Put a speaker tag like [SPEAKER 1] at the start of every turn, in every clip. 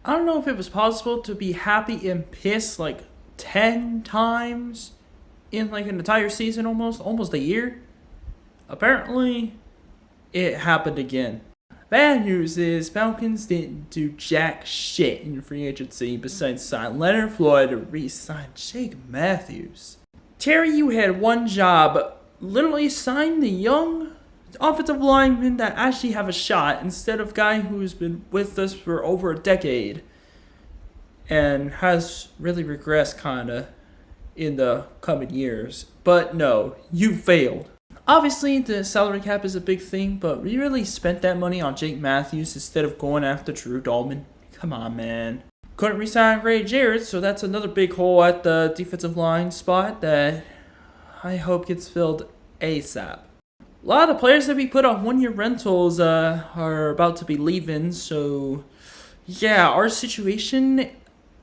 [SPEAKER 1] I don't know if it was possible to be happy and pissed like 10 times in like an entire season almost a year. Apparently, it happened again. Bad news is Falcons didn't do jack shit in free agency besides sign Leonard Floyd to re-sign Jake Matthews. Terry, you had one job, literally sign the young offensive linemen that actually have a shot instead of guy who's been with us for over a decade and has really regressed kinda in the coming years. But no, you failed. Obviously, the salary cap is a big thing, but we really spent that money on Jake Matthews instead of going after Drew Dalman. Come on, man. Couldn't re-sign Ray Jarrett, so that's another big hole at the defensive line spot that I hope gets filled ASAP. A lot of the players that we put on one-year rentals are about to be leaving, so yeah, our situation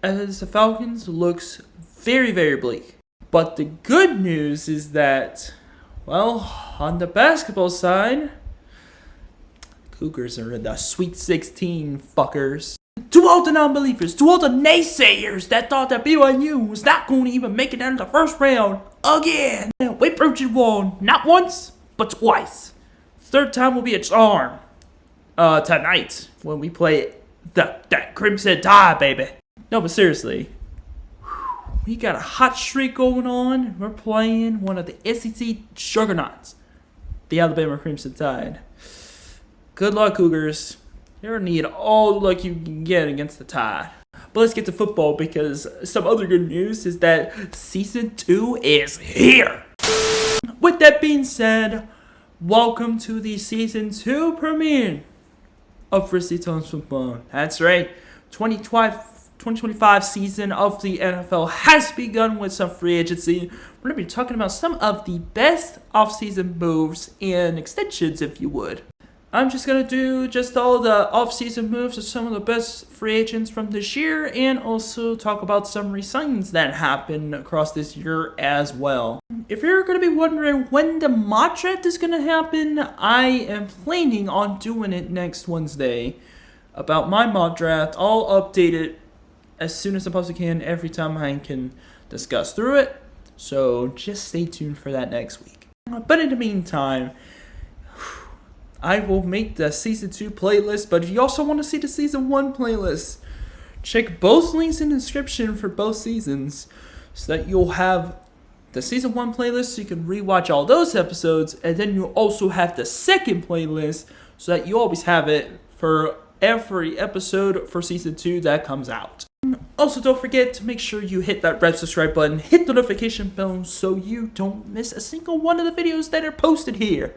[SPEAKER 1] as the Falcons looks very, very bleak. But the good news is that, well, on the basketball side, Cougars are in the Sweet 16, fuckers. To all the non-believers, to all the naysayers that thought that BYU was not going to even make it out of the first round again, we proved you wrong, not once, but twice. Third time will be a charm. Tonight, when we play that Crimson Tide, baby. No, but seriously, we got a hot streak going on. We're playing one of the SEC juggernauts, the Alabama Crimson Tide. Good luck, Cougars. You're going to need all the luck you can get against the Tide. But let's get to football, because some other good news is that Season 2 is here. With that being said, welcome to the Season 2 premiere of Grizzly Football. That's right, 2025 season of the NFL has begun with some free agency. We're going to be talking about some of the best offseason moves and extensions, if you would. I'm just going to do just all the offseason moves of some of the best free agents from this year, and also talk about some re-signings that happened across this year as well. If you're going to be wondering when the mock draft is going to happen, I am planning on doing it next Wednesday. About my mock draft, I'll update it as soon as I possibly can, every time I can discuss through it. So just stay tuned for that next week. But in the meantime, I will make the Season 2 playlist, but if you also want to see the Season 1 playlist, check both links in the description for both seasons, so that you'll have the Season 1 playlist so you can rewatch all those episodes, and then you'll also have the second playlist so that you always have it for every episode for Season 2 that comes out. Also, don't forget to make sure you hit that red subscribe button, hit the notification bell so you don't miss a single one of the videos that are posted here.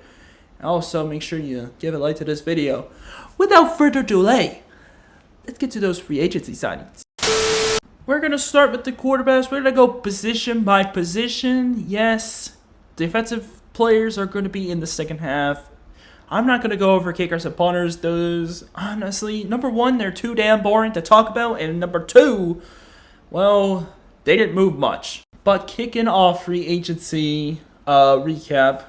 [SPEAKER 1] Also, make sure you give a like to this video. Without further delay, let's get to those free agency signings. We're going to start with the quarterbacks. We're going to go position by position. Yes, defensive players are going to be in the second half. I'm not going to go over kickers and punters. Those, honestly, number one, they're too damn boring to talk about. And number two, well, they didn't move much. But kicking off free agency recap,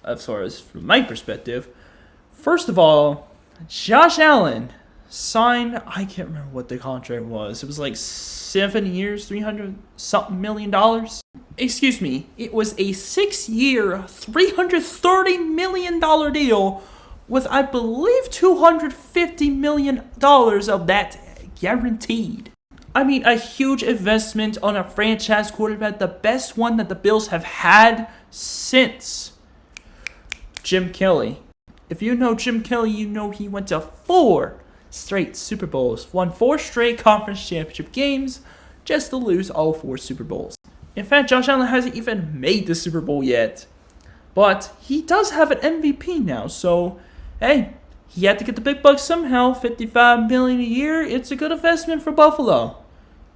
[SPEAKER 1] as far as from my perspective, first of all, Josh Allen signed, I can't remember what the contract was. It was like 7 years, $300-something million. Excuse me, it was a 6-year, $330 million deal with, I believe, $250 million of that guaranteed. I mean, a huge investment on a franchise quarterback, the best one that the Bills have had since Jim Kelly. If you know Jim Kelly, you know he went to 4 straight Super Bowls, won 4 straight conference championship games, just to lose all 4 Super Bowls. In fact, Josh Allen hasn't even made the Super Bowl yet. But he does have an MVP now, so hey, he had to get the big bucks somehow. $55 million a year. It's a good investment for Buffalo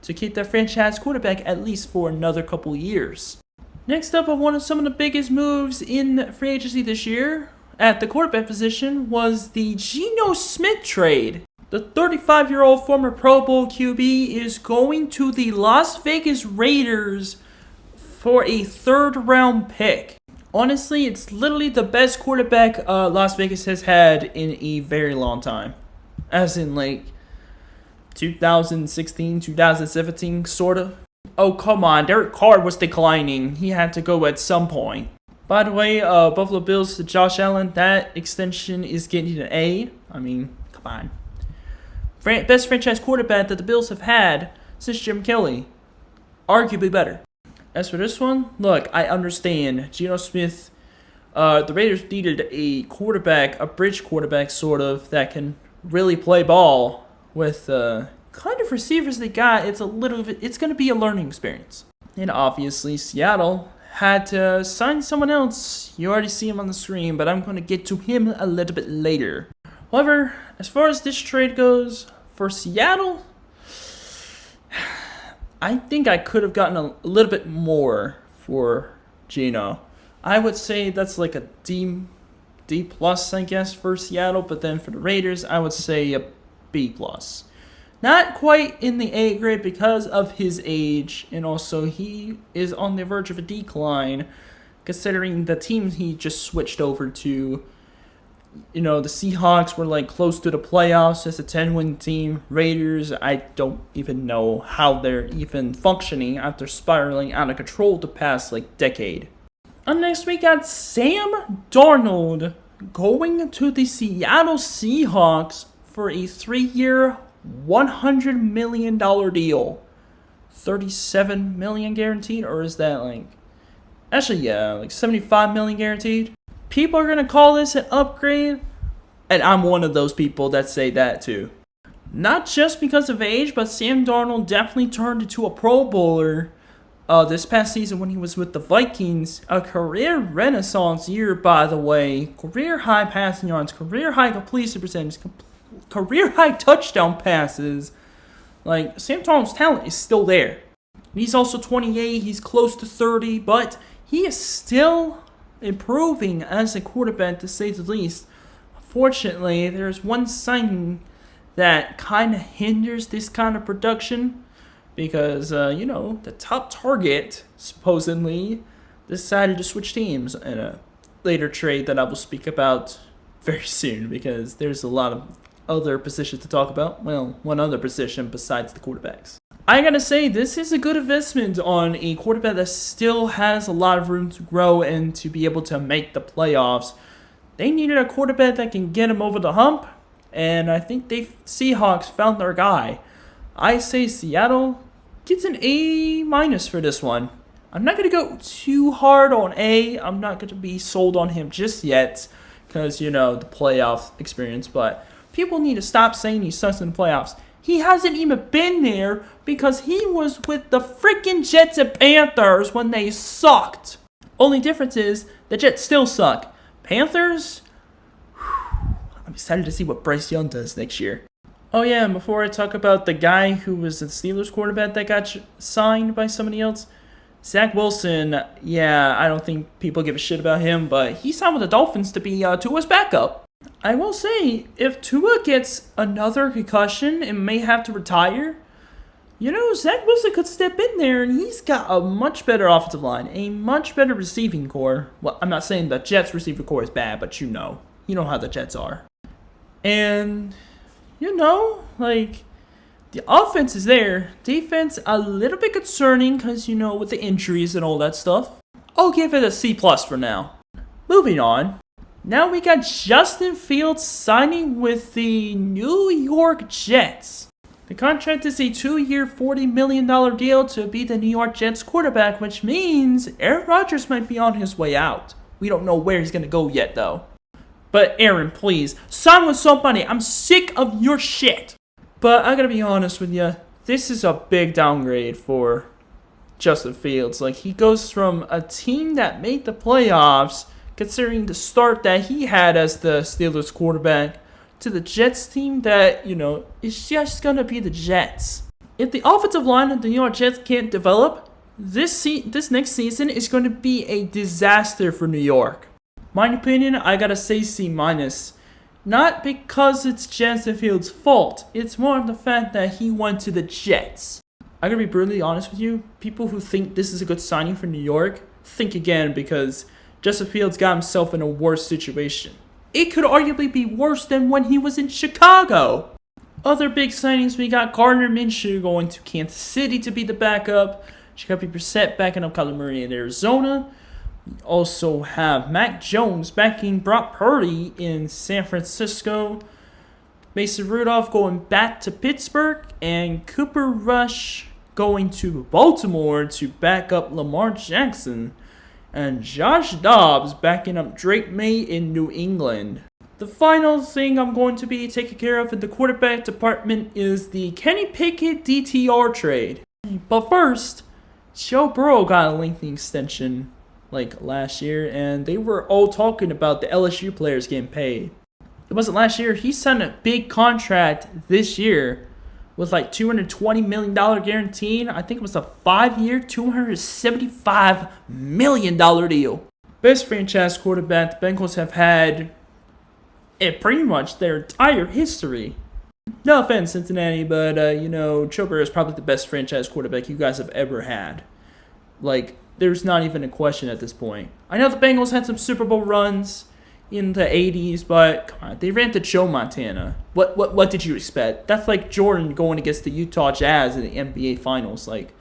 [SPEAKER 1] to keep their franchise quarterback at least for another couple years. Next up, one of some of the biggest moves in free agency this year at the quarterback position was the Geno Smith trade. The 35-year-old former Pro Bowl QB is going to the Las Vegas Raiders for a 3rd-round pick. Honestly, it's literally the best quarterback Las Vegas has had in a very long time. As in, like, 2016, 2017, sort of. Oh, come on. Derek Carr was declining. He had to go at some point. By the way, Buffalo Bills to Josh Allen, that extension is getting an A. I mean, come on. Best franchise quarterback that the Bills have had since Jim Kelly. Arguably better. As for this one, look, I understand. Geno Smith, the Raiders needed a quarterback, a bridge quarterback sort of, that can really play ball with kind of receivers they got. It's going to be a learning experience. And obviously, Seattle had to sign someone else. You already see him on the screen, but I'm going to get to him a little bit later. However, as far as this trade goes, for Seattle, I think I could have gotten a little bit more for Geno. I would say that's like a D plus, I guess, for Seattle. But then for the Raiders, I would say a B plus. Not quite in the A grade because of his age, and also he is on the verge of a decline, considering the team he just switched over to. You know, the Seahawks were like close to the playoffs as a 10-win team. Raiders, I don't even know how they're even functioning after spiraling out of control the past like decade. And next we got Sam Darnold going to the Seattle Seahawks for a 3-year, $100 million deal. $37 million guaranteed, or is that like... Actually, yeah, like $75 million guaranteed. People are going to call this an upgrade, and I'm one of those people that say that too. Not just because of age, but Sam Darnold definitely turned into a Pro Bowler this past season when he was with the Vikings. A career renaissance year, by the way. Career high passing yards, career high completion percentage, career high touchdown passes. Like, Sam Darnold's talent is still there. He's also 28, he's close to 30, but he is still improving as a quarterback, to say the least. Fortunately, there's one signing that kind of hinders this kind of production because, the top target supposedly decided to switch teams in a later trade that I will speak about very soon because there's a lot of other positions to talk about. Well, one other position besides the quarterbacks. I gotta say, this is a good investment on a quarterback that still has a lot of room to grow and to be able to make the playoffs. They needed a quarterback that can get them over the hump, and I think Seahawks found their guy. I say Seattle gets an A- for this one. I'm not gonna go too hard on A. I'm not gonna be sold on him just yet, because, the playoff experience, but people need to stop saying he sucks in the playoffs. He hasn't even been there because he was with the freaking Jets and Panthers when they sucked. Only difference is the Jets still suck. Panthers, I'm excited to see what Bryce Young does next year. Oh yeah, and before I talk about the guy who was the Steelers quarterback that got signed by somebody else, Zach Wilson, yeah, I don't think people give a shit about him, but he signed with the Dolphins to be Tua's backup. I will say, if Tua gets another concussion and may have to retire, Zach Wilson could step in there and he's got a much better offensive line, a much better receiving core. Well, I'm not saying the Jets' receiving core is bad, but you know how the Jets are. And, the offense is there. Defense, a little bit concerning because, with the injuries and all that stuff. I'll give it a C+ for now. Moving on. Now we got Justin Fields signing with the New York Jets. The contract is a 2-year, $40 million deal to be the New York Jets quarterback, which means Aaron Rodgers might be on his way out. We don't know where he's going to go yet, though. But Aaron, please, sign with somebody. I'm sick of your shit. But I gotta be honest with you, this is a big downgrade for Justin Fields. Like, he goes from a team that made the playoffs, considering the start that he had as the Steelers quarterback, to the Jets team that, is just going to be the Jets. If the offensive line of the New York Jets can't develop, this next season is going to be a disaster for New York. My opinion, I got to say C-. Not because it's Justin Fields' fault. It's more of the fact that he went to the Jets. I'm going to be brutally honest with you. People who think this is a good signing for New York, think again because Justin Fields got himself in a worse situation. It could arguably be worse than when he was in Chicago. Other big signings, we got Gardner Minshew going to Kansas City to be the backup. Jacoby Brissett backing up Kyler Murray in Arizona. We also have Mac Jones backing Brock Purdy in San Francisco. Mason Rudolph going back to Pittsburgh. And Cooper Rush going to Baltimore to back up Lamar Jackson. And Josh Dobbs backing up Drake May in New England. The final thing I'm going to be taking care of in the quarterback department is the Kenny Pickett DTR trade. But first, Joe Burrow got a lengthy extension like last year, and they were all talking about the LSU players getting paid. It wasn't last year. He signed a big contract this year with like $220 million guaranteed. I think it was a 5-year, $275 million deal. Best franchise quarterback the Bengals have had in pretty much their entire history. No offense, Cincinnati, but, Joe Burrow is probably the best franchise quarterback you guys have ever had. Like, there's not even a question at this point. I know the Bengals had some Super Bowl runs in the 80s, but come on, they ran to Joe Montana. What did you expect? That's like Jordan going against the Utah Jazz in the NBA Finals. Like,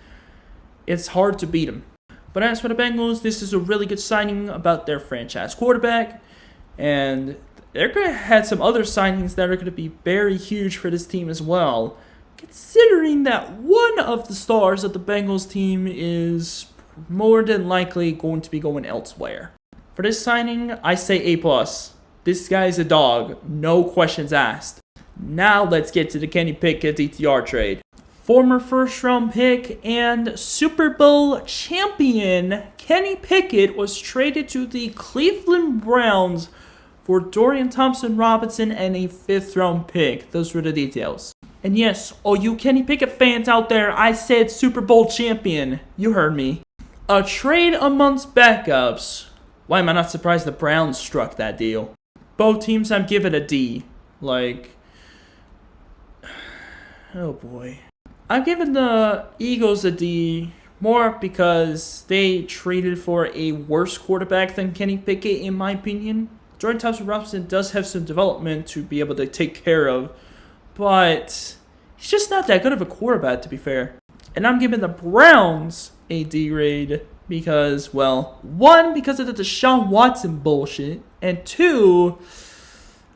[SPEAKER 1] it's hard to beat them. But as for the Bengals, this is a really good signing about their franchise quarterback, and they're going to have some other signings that are going to be very huge for this team as well, considering that one of the stars of the Bengals team is more than likely going to be going elsewhere. For this signing, I say A+. This guy's a dog, no questions asked. Now let's get to the Kenny Pickett DTR trade. Former first-round pick and Super Bowl champion Kenny Pickett was traded to the Cleveland Browns for Dorian Thompson-Robinson and a 5th-round pick. Those were the details. And yes, all you Kenny Pickett fans out there, I said Super Bowl champion. You heard me. A trade amongst backups. Why am I not surprised the Browns struck that deal? Both teams I'm giving a D. Oh boy. I'm giving the Eagles a D more because they traded for a worse quarterback than Kenny Pickett, in my opinion. Jordan Thompson-Robinson does have some development to be able to take care of, but he's just not that good of a quarterback, to be fair. And I'm giving the Browns a D grade because, well, 1, because of the Deshaun Watson bullshit, and 2,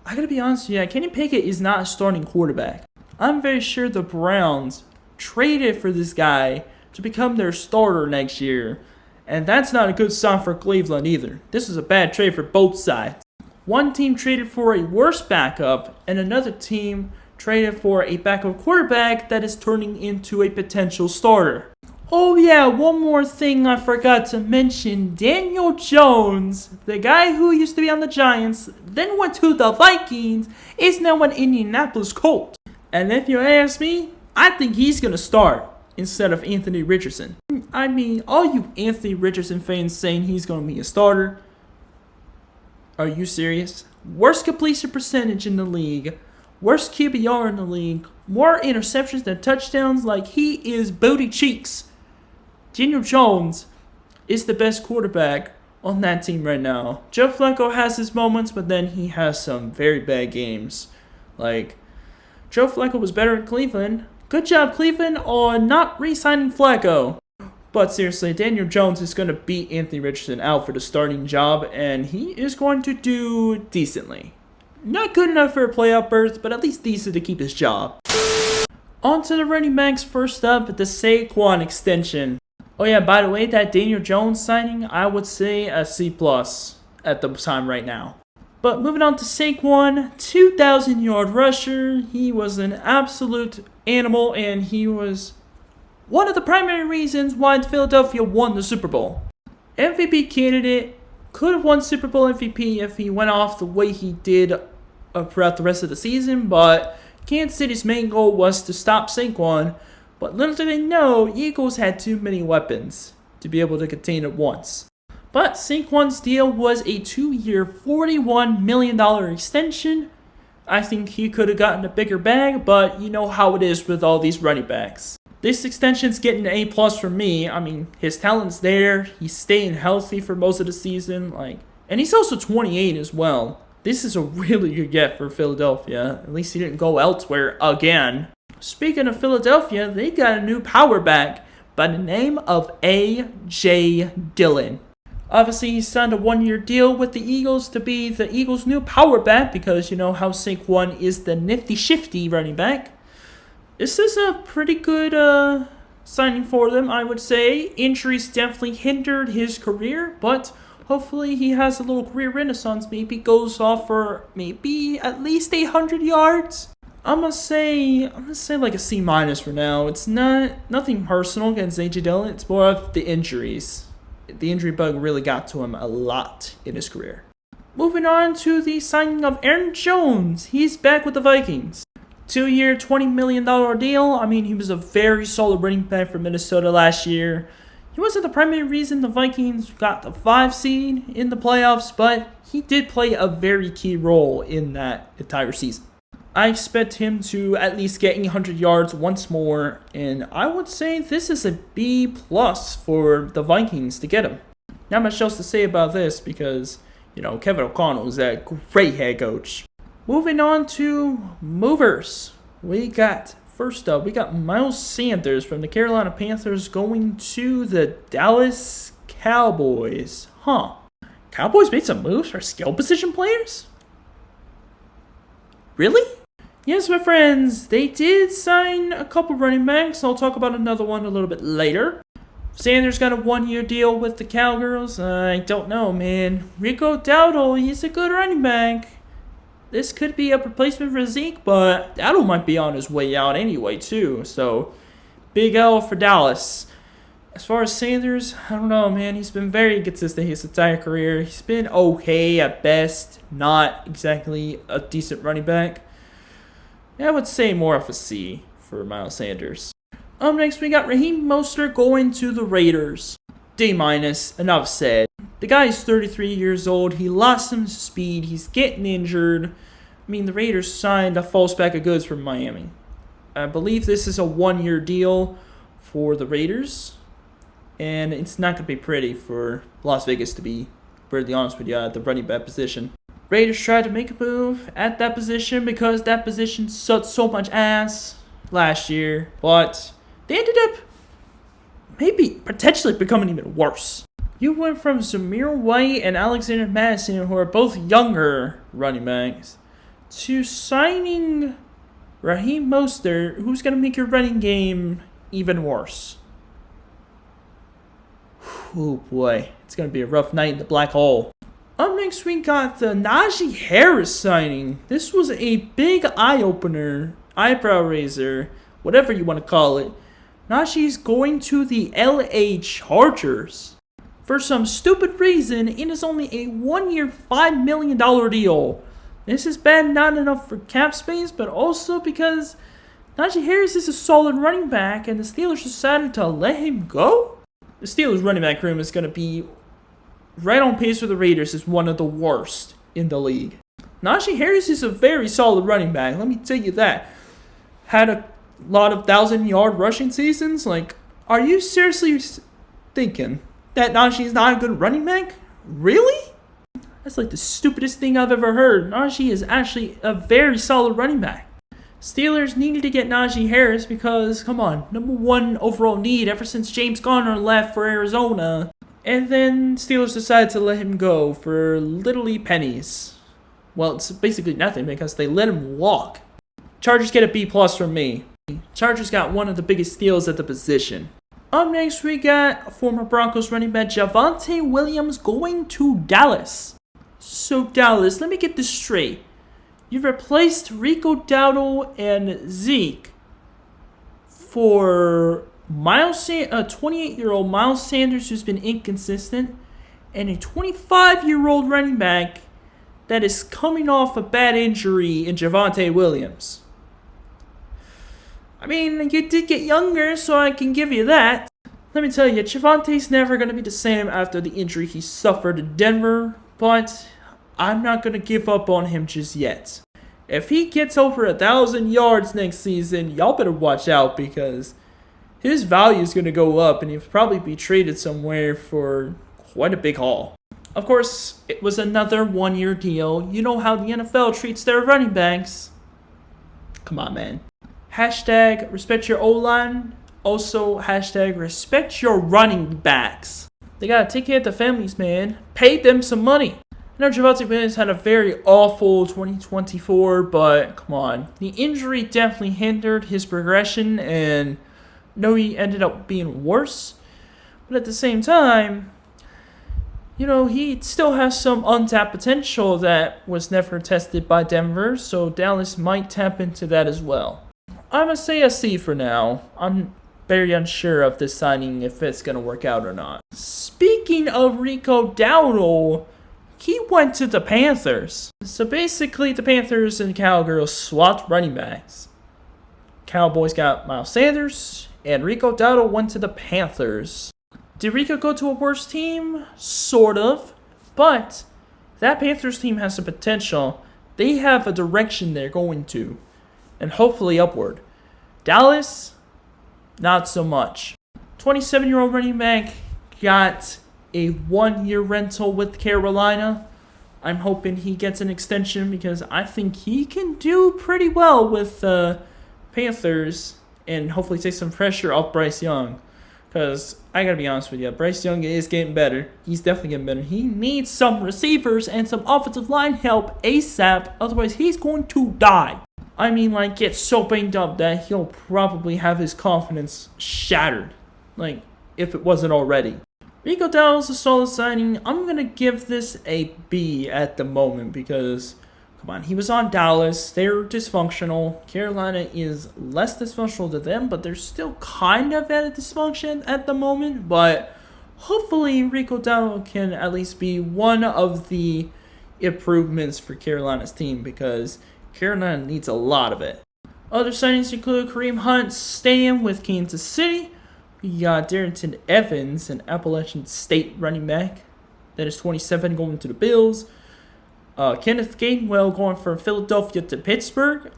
[SPEAKER 1] I gotta be honest with you, Kenny Pickett is not a starting quarterback. I'm very sure the Browns traded for this guy to become their starter next year, and that's not a good sign for Cleveland either. This is a bad trade for both sides. One team traded for a worse backup, and another team traded for a backup quarterback that is turning into a potential starter. Oh yeah, one more thing I forgot to mention. Daniel Jones, the guy who used to be on the Giants, then went to the Vikings, is now an Indianapolis Colt. And if you ask me, I think he's going to start instead of Anthony Richardson. I mean, all you Anthony Richardson fans saying he's going to be a starter, are you serious? Worst completion percentage in the league, worst QBR in the league, more interceptions than touchdowns, like he is booty cheeks. Daniel Jones is the best quarterback on that team right now. Joe Flacco has his moments, but then he has some very bad games. Like, Joe Flacco was better in Cleveland. Good job, Cleveland, on not re-signing Flacco. But seriously, Daniel Jones is going to beat Anthony Richardson out for the starting job, and he is going to do decently. Not good enough for a playoff berth, but at least decent to keep his job. On to the running backs. First up, the Saquon extension. Oh yeah, by the way, that Daniel Jones signing, I would say a C+ at the time right now. But moving on to Saquon, 2,000-yard rusher. He was an absolute animal, and he was one of the primary reasons why Philadelphia won the Super Bowl. MVP candidate, could have won Super Bowl MVP if he went off the way he did throughout the rest of the season, but Kansas City's main goal was to stop Saquon, but little did they know, Eagles had too many weapons to be able to contain it once. But Saquon's deal was a 2-year, $41 million extension. I think he could have gotten a bigger bag, but you know how it is with all these running backs. This extension's getting an A+ for me. I mean, his talent's there. He's staying healthy for most of the season. And he's also 28 as well. this is a really good get for Philadelphia. At least he didn't go elsewhere again. Speaking of Philadelphia, they got a new power back by the name of A.J. Dillon. Obviously, he signed a one-year deal with the Eagles to be the Eagles' new power back because you know how Saquon is the nifty-shifty running back. This is a pretty good signing for them, I would say. Injuries definitely hindered his career, but hopefully he has a little career renaissance. Maybe goes off for maybe at least 800 yards. I'm gonna say like a C- for now. It's nothing personal against AJ Dillon. It's more of the injuries. The injury bug really got to him a lot in his career. Moving on to the signing of Aaron Jones. He's back with the Vikings. 2-year, $20 million deal. I mean, he was a very solid running back for Minnesota last year. He wasn't the primary reason the Vikings got the 5 seed in the playoffs, but he did play a very key role in that entire season. I expect him to at least get 800 yards once more, and I would say this is a B+ for the Vikings to get him. Not much else to say about this because, you know, Kevin O'Connell is a great head coach. Moving on to movers. First up, we got Miles Sanders from the Carolina Panthers going to the Dallas Cowboys. Cowboys made some moves for skill position players? Really? Yes, my friends, they did sign a couple running backs. I'll talk about another one a little bit later. Sanders got a 1-year deal with the Cowgirls. I don't know, man. Rico Dowdle, he's a good running back. This could be a replacement for Zeke, but Dowdle might be on his way out anyway, too. So, big L for Dallas. As far as Sanders, I don't know, man. He's been very inconsistent his entire career. He's been okay at best. Not exactly a decent running back. I would say more of a C for Miles Sanders. Next, we got Raheem Mostert going to the Raiders. D-, enough said. The guy is 33 years old. He lost some speed. He's getting injured. I mean, the Raiders signed a false bag of goods from Miami. I believe this is a 1-year deal for the Raiders. And it's not going to be pretty for Las Vegas, to be brutally honest with you, at the running back position. Raiders tried to make a move at that position because that position sucked so much ass last year. But they ended up maybe potentially becoming even worse. You went from Zamir White and Alexander Madison, who are both younger running backs, to signing Raheem Mostert, who's going to make your running game even worse. Oh boy, it's going to be a rough night in the black hole. Up next, we got the Najee Harris signing. This was a big eye-opener, eyebrow raiser, whatever you want to call it. Najee's going to the LA Chargers. For some stupid reason, it is only a 1-year, $5 million deal. This is bad not enough for cap space, but also because Najee Harris is a solid running back, and the Steelers decided to let him go? The Steelers running back room is going to be right on pace with the Raiders as one of the worst in the league. Najee Harris is a very solid running back, let me tell you that. Had a lot of 1,000-yard rushing seasons. Like, are you seriously thinking that Najee is not a good running back? Really? That's like the stupidest thing I've ever heard. Najee is actually a very solid running back. Steelers needed to get Najee Harris because, come on, #1 overall need ever since James Conner left for Arizona. And then Steelers decided to let him go for literally pennies. Well, it's basically nothing because they let him walk. Chargers get a B+ from me. Chargers got one of the biggest steals at the position. Up next, we got former Broncos running back Javonte Williams going to Dallas. So Dallas, let me get this straight. You've replaced Rico Dowdle and Zeke for a 28-year-old Miles Sanders who's been inconsistent, and a 25-year-old running back that is coming off a bad injury in Javonte Williams. I mean, you did get younger, so I can give you that. Let me tell you, Javonte's never going to be the same after the injury he suffered in Denver, but I'm not going to give up on him just yet. If he gets over 1,000 yards next season, y'all better watch out because his value is going to go up and he'll probably be traded somewhere for quite a big haul. Of course, it was another one-year deal. You know how the NFL treats their running backs. Come on, man. Hashtag respect your O-line. Also, hashtag respect your running backs. They gotta take care of the families, man. Pay them some money. I know Javonte Williams had a very awful 2024, but come on. The injury definitely hindered his progression, and no, he ended up being worse. But at the same time, you know, he still has some untapped potential that was never tested by Denver, so Dallas might tap into that as well. I'm going to say a C for now. I'm very unsure of this signing, if it's going to work out or not. Speaking of Rico Dowdle, he went to the Panthers. So basically, the Panthers and Cowgirls swapped running backs. Cowboys got Miles Sanders, and Rico Dowdle went to the Panthers. Did Rico go to a worse team? Sort of. But that Panthers team has some potential. They have a direction they're going to. And hopefully upward. Dallas, not so much. 27-year-old running back got a 1-year rental with Carolina. I'm hoping he gets an extension because I think he can do pretty well with the Panthers and hopefully take some pressure off Bryce Young. Because I gotta be honest with you, Bryce Young is getting better. He's definitely getting better. He needs some receivers and some offensive line help ASAP. Otherwise, he's going to die. I mean, like, get so banged up that he'll probably have his confidence shattered. Like, if it wasn't already. Rico Dowdle's a solid signing. I'm going to give this a B at the moment because, come on, he was on Dallas. They're dysfunctional. Carolina is less dysfunctional to them, but they're still kind of at a dysfunction at the moment. But hopefully Rico Dowdle can at least be one of the improvements for Carolina's team because Carolina needs a lot of it. Other signings include Kareem Hunt staying with Kansas City. We got Darrington Evans, an Appalachian State running back that is 27, going to the Bills. Kenneth Gainwell going from Philadelphia to Pittsburgh.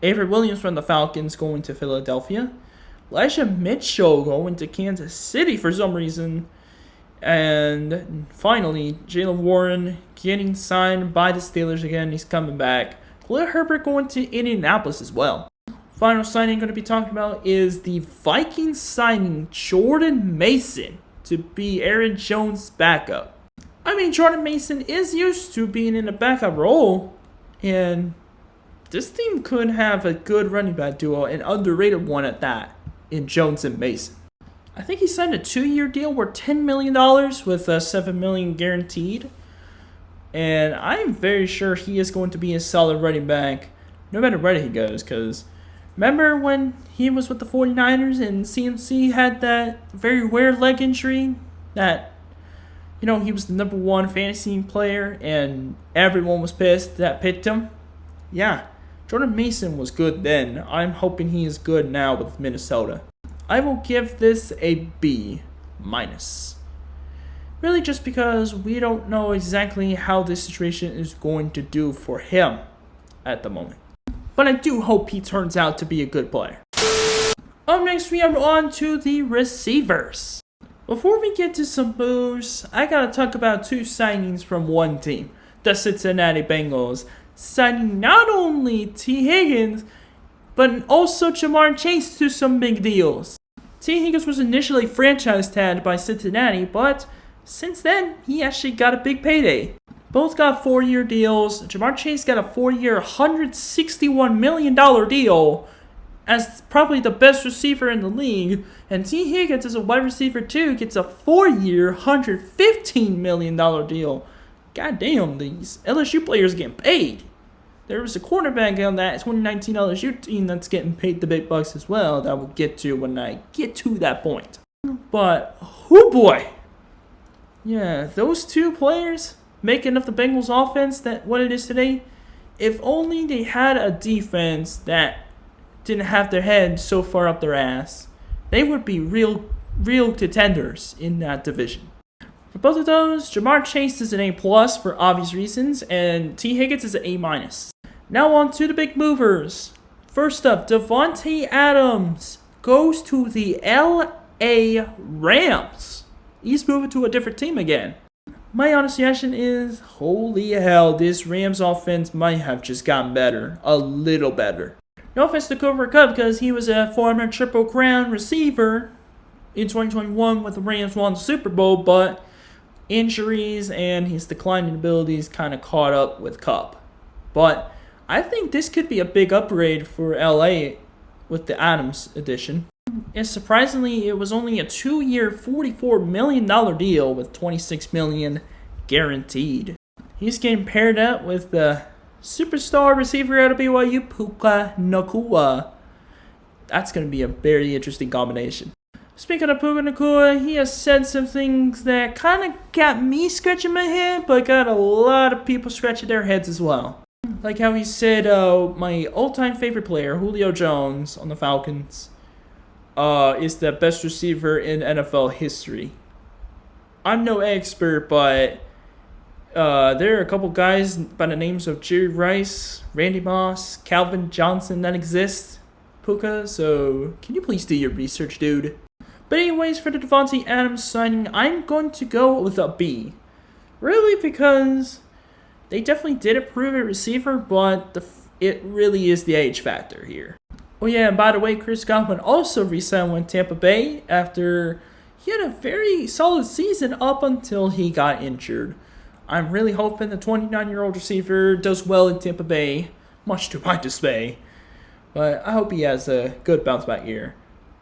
[SPEAKER 1] Avery Williams from the Falcons going to Philadelphia. Elijah Mitchell going to Kansas City for some reason. And finally, Jaylen Warren getting signed by the Steelers again. He's coming back. Khalil Herbert going to Indianapolis as well. Final signing I'm going to be talking about is the Vikings signing Jordan Mason to be Aaron Jones' backup. I mean, Jordan Mason is used to being in a backup role, and this team could have a good running back duo, an underrated one at that, in Jones and Mason. I think he signed a 2-year deal worth $10 million with $7 million guaranteed, and I'm very sure he is going to be a solid running back no matter where he goes, because remember when he was with the 49ers and CMC had that very weird leg injury that, you know, he was the number 1 fantasy player and everyone was pissed that picked him? Yeah, Jordan Mason was good then. I'm hoping he is good now with Minnesota. I will give this a B-. Really just because we don't know exactly how this situation is going to do for him at the moment. But I do hope he turns out to be a good player. Up next, we are on to the receivers. Before we get to some moves, I gotta talk about 2 signings from one team, the Cincinnati Bengals, signing not only T. Higgins, but also Jamar Chase to some big deals. T. Higgins was initially franchise tagged by Cincinnati, but since then, he actually got a big payday. Both got 4-year deals. Jamar Chase got a 4-year, $161 million deal as probably the best receiver in the league. And T. Higgins, as a wide receiver too, gets a 4-year, $115 million deal. God damn, these LSU players getting paid. There was a quarterback on that 2019 LSU team that's getting paid the big bucks as well that we'll get to when I get to that point. But, oh boy. Yeah, those 2 players making of the Bengals offense that what it is today. If only they had a defense that didn't have their head so far up their ass, they would be real contenders in that division. For both of those, Jamar Chase is an A+ for obvious reasons, and T. Higgins is an A-. Now on to the big movers. First up, Devontae Adams goes to the LA Rams. He's moving to a different team again. My honest reaction is, holy hell, this Rams offense might have just gotten better. A little better. No offense to Cooper Kupp because he was a former Triple Crown receiver in 2021 with the Rams won the Super Bowl, but injuries and his declining abilities kind of caught up with Kupp. But I think this could be a big upgrade for LA with the Adams addition. And surprisingly, it was only a 2-year, $44 million deal with $26 million guaranteed. He's getting paired up with the superstar receiver out of BYU, Puka Nacua. That's going to be a very interesting combination. Speaking of Puka Nacua, he has said some things that kind of got me scratching my head, but got a lot of people scratching their heads as well. Like how he said, my all-time favorite player, Julio Jones on the Falcons, is the best receiver in NFL history. I'm no expert, but there are a couple guys by the names of Jerry Rice, Randy Moss, Calvin Johnson that exist, Puka, so can you please do your research, dude? But anyways, for the Davante Adams signing, I'm going to go with a B. Really, because they definitely did improve at receiver, but it really is the age factor here. Oh yeah, and by the way, Chris Godwin also re-signed with Tampa Bay after he had a very solid season up until he got injured. I'm really hoping the 29-year-old receiver does well in Tampa Bay, much to my dismay. But I hope he has a good bounce back year.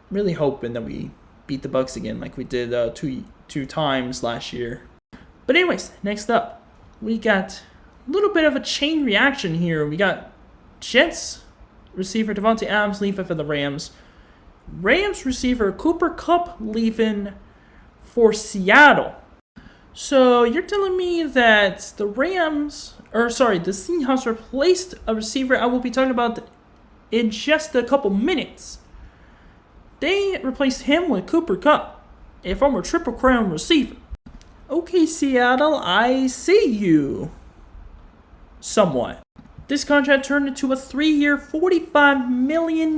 [SPEAKER 1] Really hoping that we beat the Bucs again like we did two times last year. But anyways, next up, we got a little bit of a chain reaction here. We got Jets receiver Davante Adams leaving for the Rams. Rams receiver Cooper Kupp leaving for Seattle. So you're telling me that the Seahawks replaced a receiver I will be talking about in just a couple minutes. They replaced him with Cooper Kupp, a former Triple Crown receiver. Okay, Seattle, I see you. Somewhat. This contract turned into a 3-year, $45 million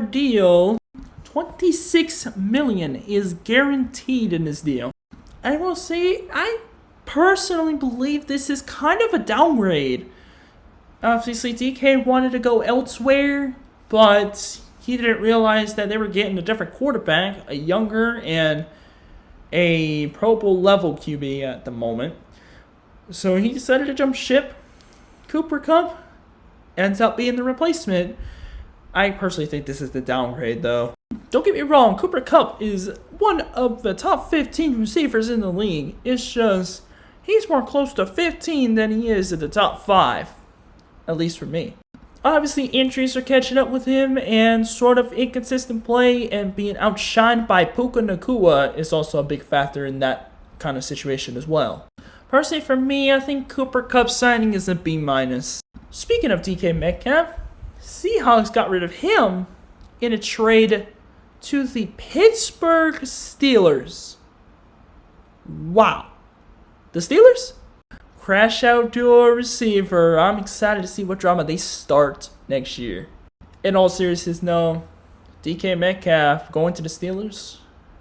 [SPEAKER 1] deal. $26 million is guaranteed in this deal. I will say, I personally believe this is kind of a downgrade. Obviously, DK wanted to go elsewhere, but he didn't realize that they were getting a different quarterback, a younger and a Pro Bowl level QB at the moment. So he decided to jump ship. Cooper Kupp ends up being the replacement. I personally think this is the downgrade, though. Don't get me wrong, Cooper Kupp is one of the top 15 receivers in the league. It's just, he's more close to 15 than he is at the top 5. At least for me. Obviously, injuries are catching up with him, and sort of inconsistent play and being outshined by Puka Nacua is also a big factor in that kind of situation as well. Personally, for me, I think Cooper Kupp signing is a B-. Speaking of DK Metcalf, Seahawks got rid of him in a trade to the Pittsburgh Steelers. Wow. The Steelers? Crash out duo receiver. I'm excited to see what drama they start next year. In all seriousness, no. DK Metcalf going to the Steelers?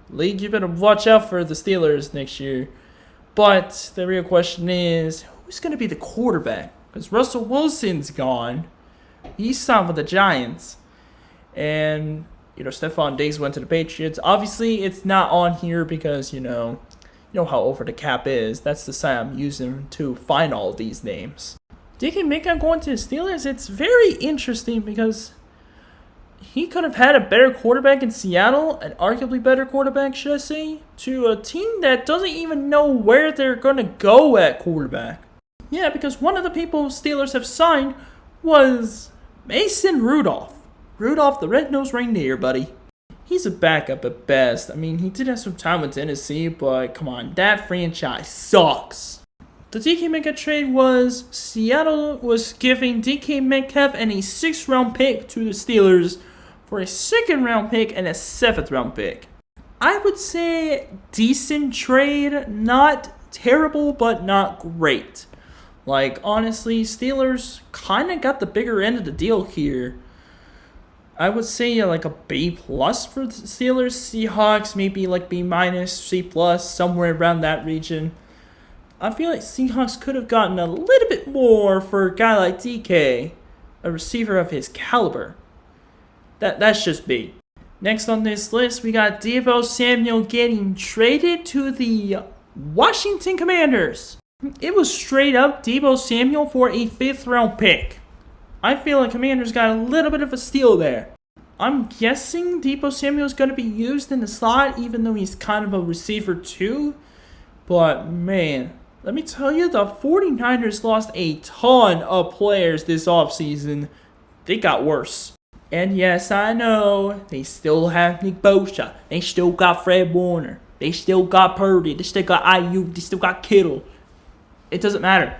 [SPEAKER 1] League, you better watch out for the Steelers next year. But the real question is, who's going to be the quarterback? Because Russell Wilson's gone. He signed with the Giants. And, Stephon Diggs went to the Patriots. Obviously, it's not on here because, you know how over the cap is. That's the site I'm using to find all these names. DK Metcalf going to the Steelers, it's very interesting because he could have had a better quarterback in Seattle, an arguably better quarterback, should I say, to a team that doesn't even know where they're going to go at quarterback. Yeah, because one of the people Steelers have signed was Mason Rudolph. Rudolph the red-nosed reindeer, buddy. He's a backup at best. I mean, he did have some time with Tennessee, but come on, that franchise sucks. The DK Metcalf trade was Seattle was giving DK Metcalf and a 6th-round pick to the Steelers for a 2nd-round pick and a 7th-round pick. I would say decent trade, not terrible, but not great. Like, honestly, Steelers kind of got the bigger end of the deal here. I would say like a B+ for the Steelers. Seahawks maybe like B-, C+, somewhere around that region. I feel like Seahawks could have gotten a little bit more for a guy like DK, a receiver of his caliber. That's just me. Next on this list, we got Deebo Samuel getting traded to the Washington Commanders. It was straight up Deebo Samuel for a 5th round pick. I feel like Commanders got a little bit of a steal there. I'm guessing Deebo Samuel is going to be used in the slot, even though he's kind of a receiver too. But man, let me tell you, the 49ers lost a ton of players this offseason. They got worse. And yes, I know, they still have Nick Bosa. They still got Fred Warner. They still got Purdy. They still got Ayuk. They still got Kittle. It doesn't matter.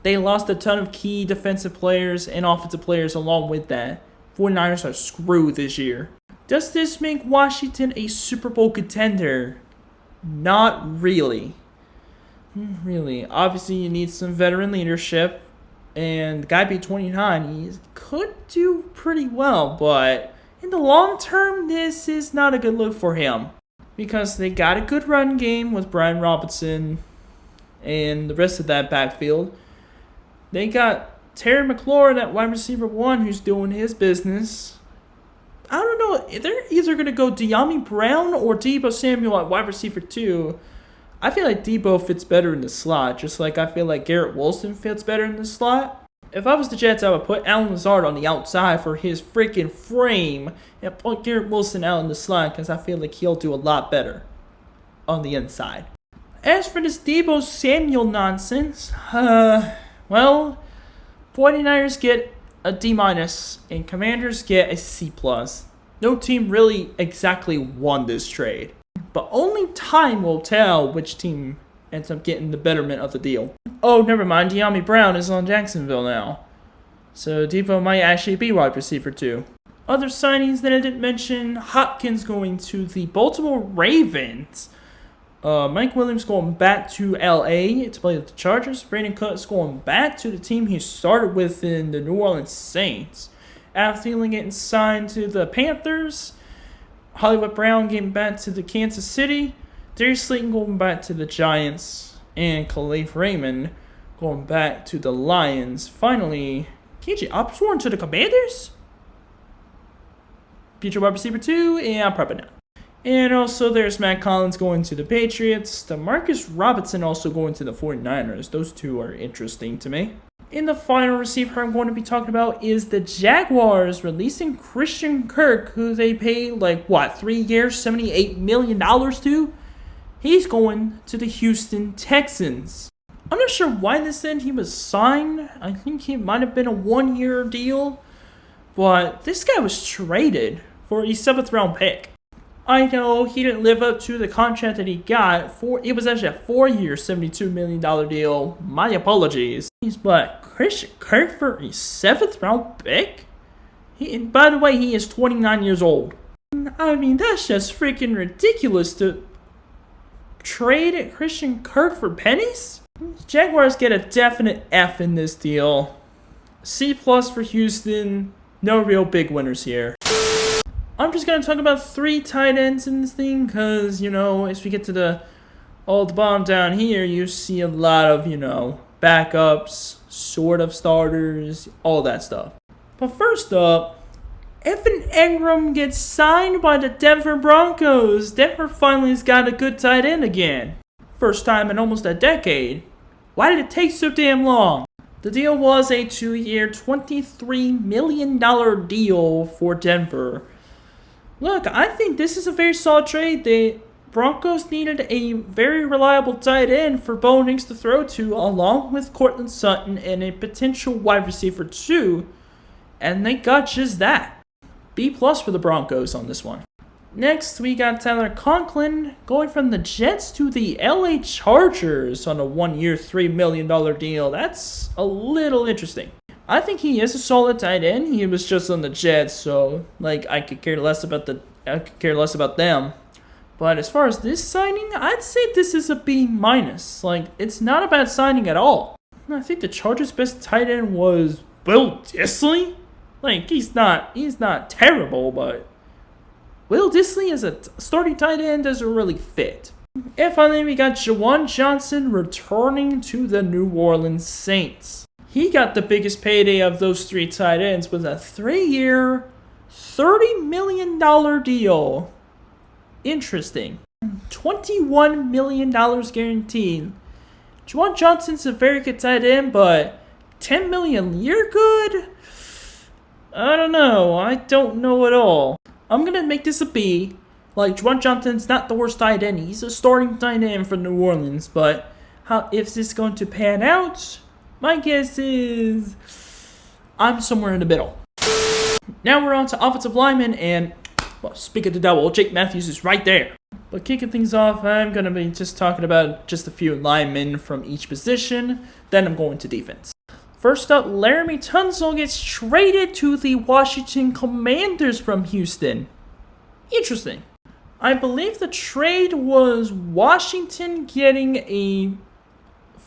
[SPEAKER 1] They lost a ton of key defensive players and offensive players along with that. 49ers are screwed this year. Does this make Washington a Super Bowl contender? Not really. Really. Obviously, you need some veteran leadership. And the guy be 29. He could do pretty well. But in the long term, this is not a good look for him. Because they got a good run game with Brian Robinson and the rest of that backfield. They got Terry McLaurin at wide receiver 1 who's doing his business. I don't know. They're either going to go De'Ami Brown or Deebo Samuel at wide receiver 2. I feel like Deebo fits better in the slot, just like I feel like Garrett Wilson fits better in the slot. If I was the Jets, I would put Allen Lazard on the outside for his freaking frame and put Garrett Wilson out in the slot because I feel like he'll do a lot better on the inside. As for this Deebo Samuel nonsense, well, 49ers get a D- and Commanders get a C+. No team really exactly won this trade. But only time will tell which team ends up getting the betterment of the deal. Oh, never mind. De'Ami Brown is on Jacksonville now. So Deebo might actually be wide receiver 2. Other signings that I didn't mention. Hopkins going to the Baltimore Ravens. Mike Williams going back to LA to play with the Chargers. Brandon Cooks going back to the team he started with in the New Orleans Saints. Adam Thielen getting signed to the Panthers. Hollywood Brown getting back to the Kansas City. Darius Slayton going back to the Giants. And Khalif Raymond going back to the Lions. Finally, KJ Osborne to the Commanders? Future wide receiver 2? Yeah, probably not. And also there's Matt Collins going to the Patriots. DeMarcus Robinson also going to the 49ers. Those two are interesting to me. And the final receiver I'm going to be talking about is the Jaguars releasing Christian Kirk, who they paid 3 years, $78 million to? He's going to the Houston Texans. I'm not sure why this end he was signed. I think it might have been a 1-year deal. But this guy was traded for a 7th round pick. I know he didn't live up to the contract that he got. It was actually a 4-year, $72 million deal. My apologies. But Christian Kirk for a 7th round pick? And by the way, he is 29 years old. I mean, that's just freaking ridiculous to trade Christian Kirk for pennies? Jaguars get a definite F in this deal. C+ for Houston. No real big winners here. I'm just going to talk about 3 tight ends in this thing because, as we get to the bottom down here, you see a lot of, backups, sort of starters, all that stuff. But first up, Evan Engram gets signed by the Denver Broncos. Denver finally has got a good tight end again. First time in almost a decade. Why did it take so damn long? The deal was a 2-year, $23 million deal for Denver. Look, I think this is a very solid trade. The Broncos needed a very reliable tight end for Bo Nix to throw to, along with Cortland Sutton and a potential wide receiver 2, and they got just that. B+ for the Broncos on this one. Next, we got Tyler Conklin going from the Jets to the LA Chargers on a 1-year, $3 million deal. That's a little interesting. I think he is a solid tight end. He was just on the Jets, so I could care less about them. But as far as this signing, I'd say this is a B-. It's not a bad signing at all. I think the Chargers' best tight end was Will Dissly. He's not terrible, but Will Dissly as a starting tight end doesn't really fit. And finally, we got Juwan Johnson returning to the New Orleans Saints. He got the biggest payday of those 3 tight ends with a 3-year, $30 million deal. Interesting. $21 million guaranteed. Juwan Johnson's a very good tight end, but $10 million, you're good? I don't know. I don't know at all. I'm going to make this a B. Like, Juwan Johnson's not the worst tight end. He's a starting tight end for New Orleans, but how is this going to pan out? My guess is I'm somewhere in the middle. Now we're on to offensive linemen, and, well, speak of the devil, Jake Matthews is right there. But kicking things off, I'm going to be just talking about just a few linemen from each position. Then I'm going to defense. First up, Laremy Tunsil gets traded to the Washington Commanders from Houston. Interesting. I believe the trade was Washington getting a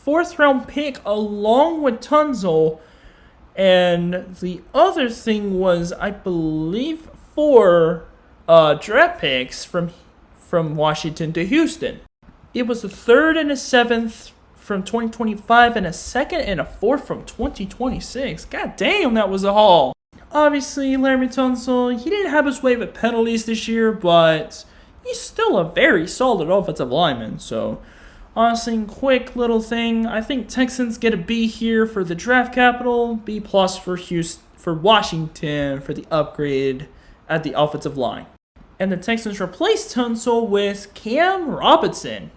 [SPEAKER 1] 4th-round pick along with Tunsil. And the other thing was, I believe, 4 draft picks from Washington to Houston. It was a 3rd and a 7th from 2025 and a 2nd and a 4th from 2026. God damn, that was a haul. Obviously, Laremy Tunsil, he didn't have his way with penalties this year, but he's still a very solid offensive lineman. So, honestly, quick little thing. I think Texans get a B here for the draft capital, B+ for Washington for the upgrade at the offensive line. And the Texans replaced Tunsil with Cam Robinson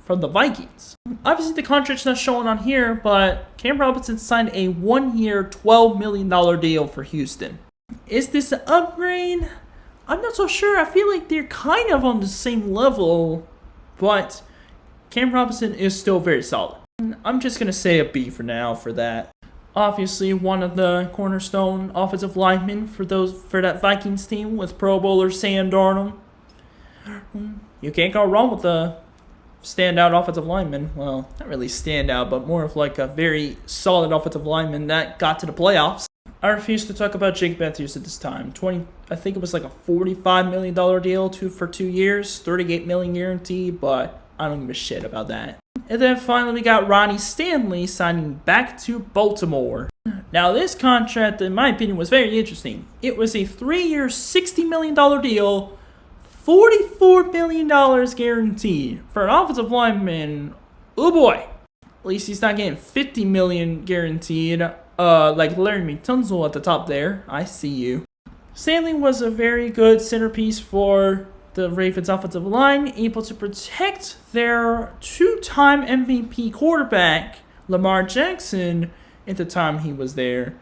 [SPEAKER 1] from the Vikings. Obviously, the contract's not shown on here, but Cam Robinson signed a 1-year, $12 million deal for Houston. Is this an upgrade? I'm not so sure. I feel like they're kind of on the same level, but Cam Robinson is still very solid. I'm just going to say a B for now for that. Obviously, one of the cornerstone offensive linemen for that Vikings team was Pro Bowler Sam Darnold. You can't go wrong with the standout offensive lineman. Well, not really standout, but more of like a very solid offensive lineman that got to the playoffs. I refuse to talk about Jake Matthews at this time. I think it was like a $45 million deal for 2 years, $38 million guarantee, but I don't give a shit about that. And then finally we got Ronnie Stanley signing back to Baltimore. Now this contract, in my opinion, was very interesting. It was a 3-year, $60 million deal, $44 million guaranteed for an offensive lineman. Oh boy. At least he's not getting $50 million guaranteed, like Laremy Tunsil at the top there. I see you. Stanley was a very good centerpiece for the Ravens offensive line, able to protect their 2-time MVP quarterback, Lamar Jackson, at the time he was there.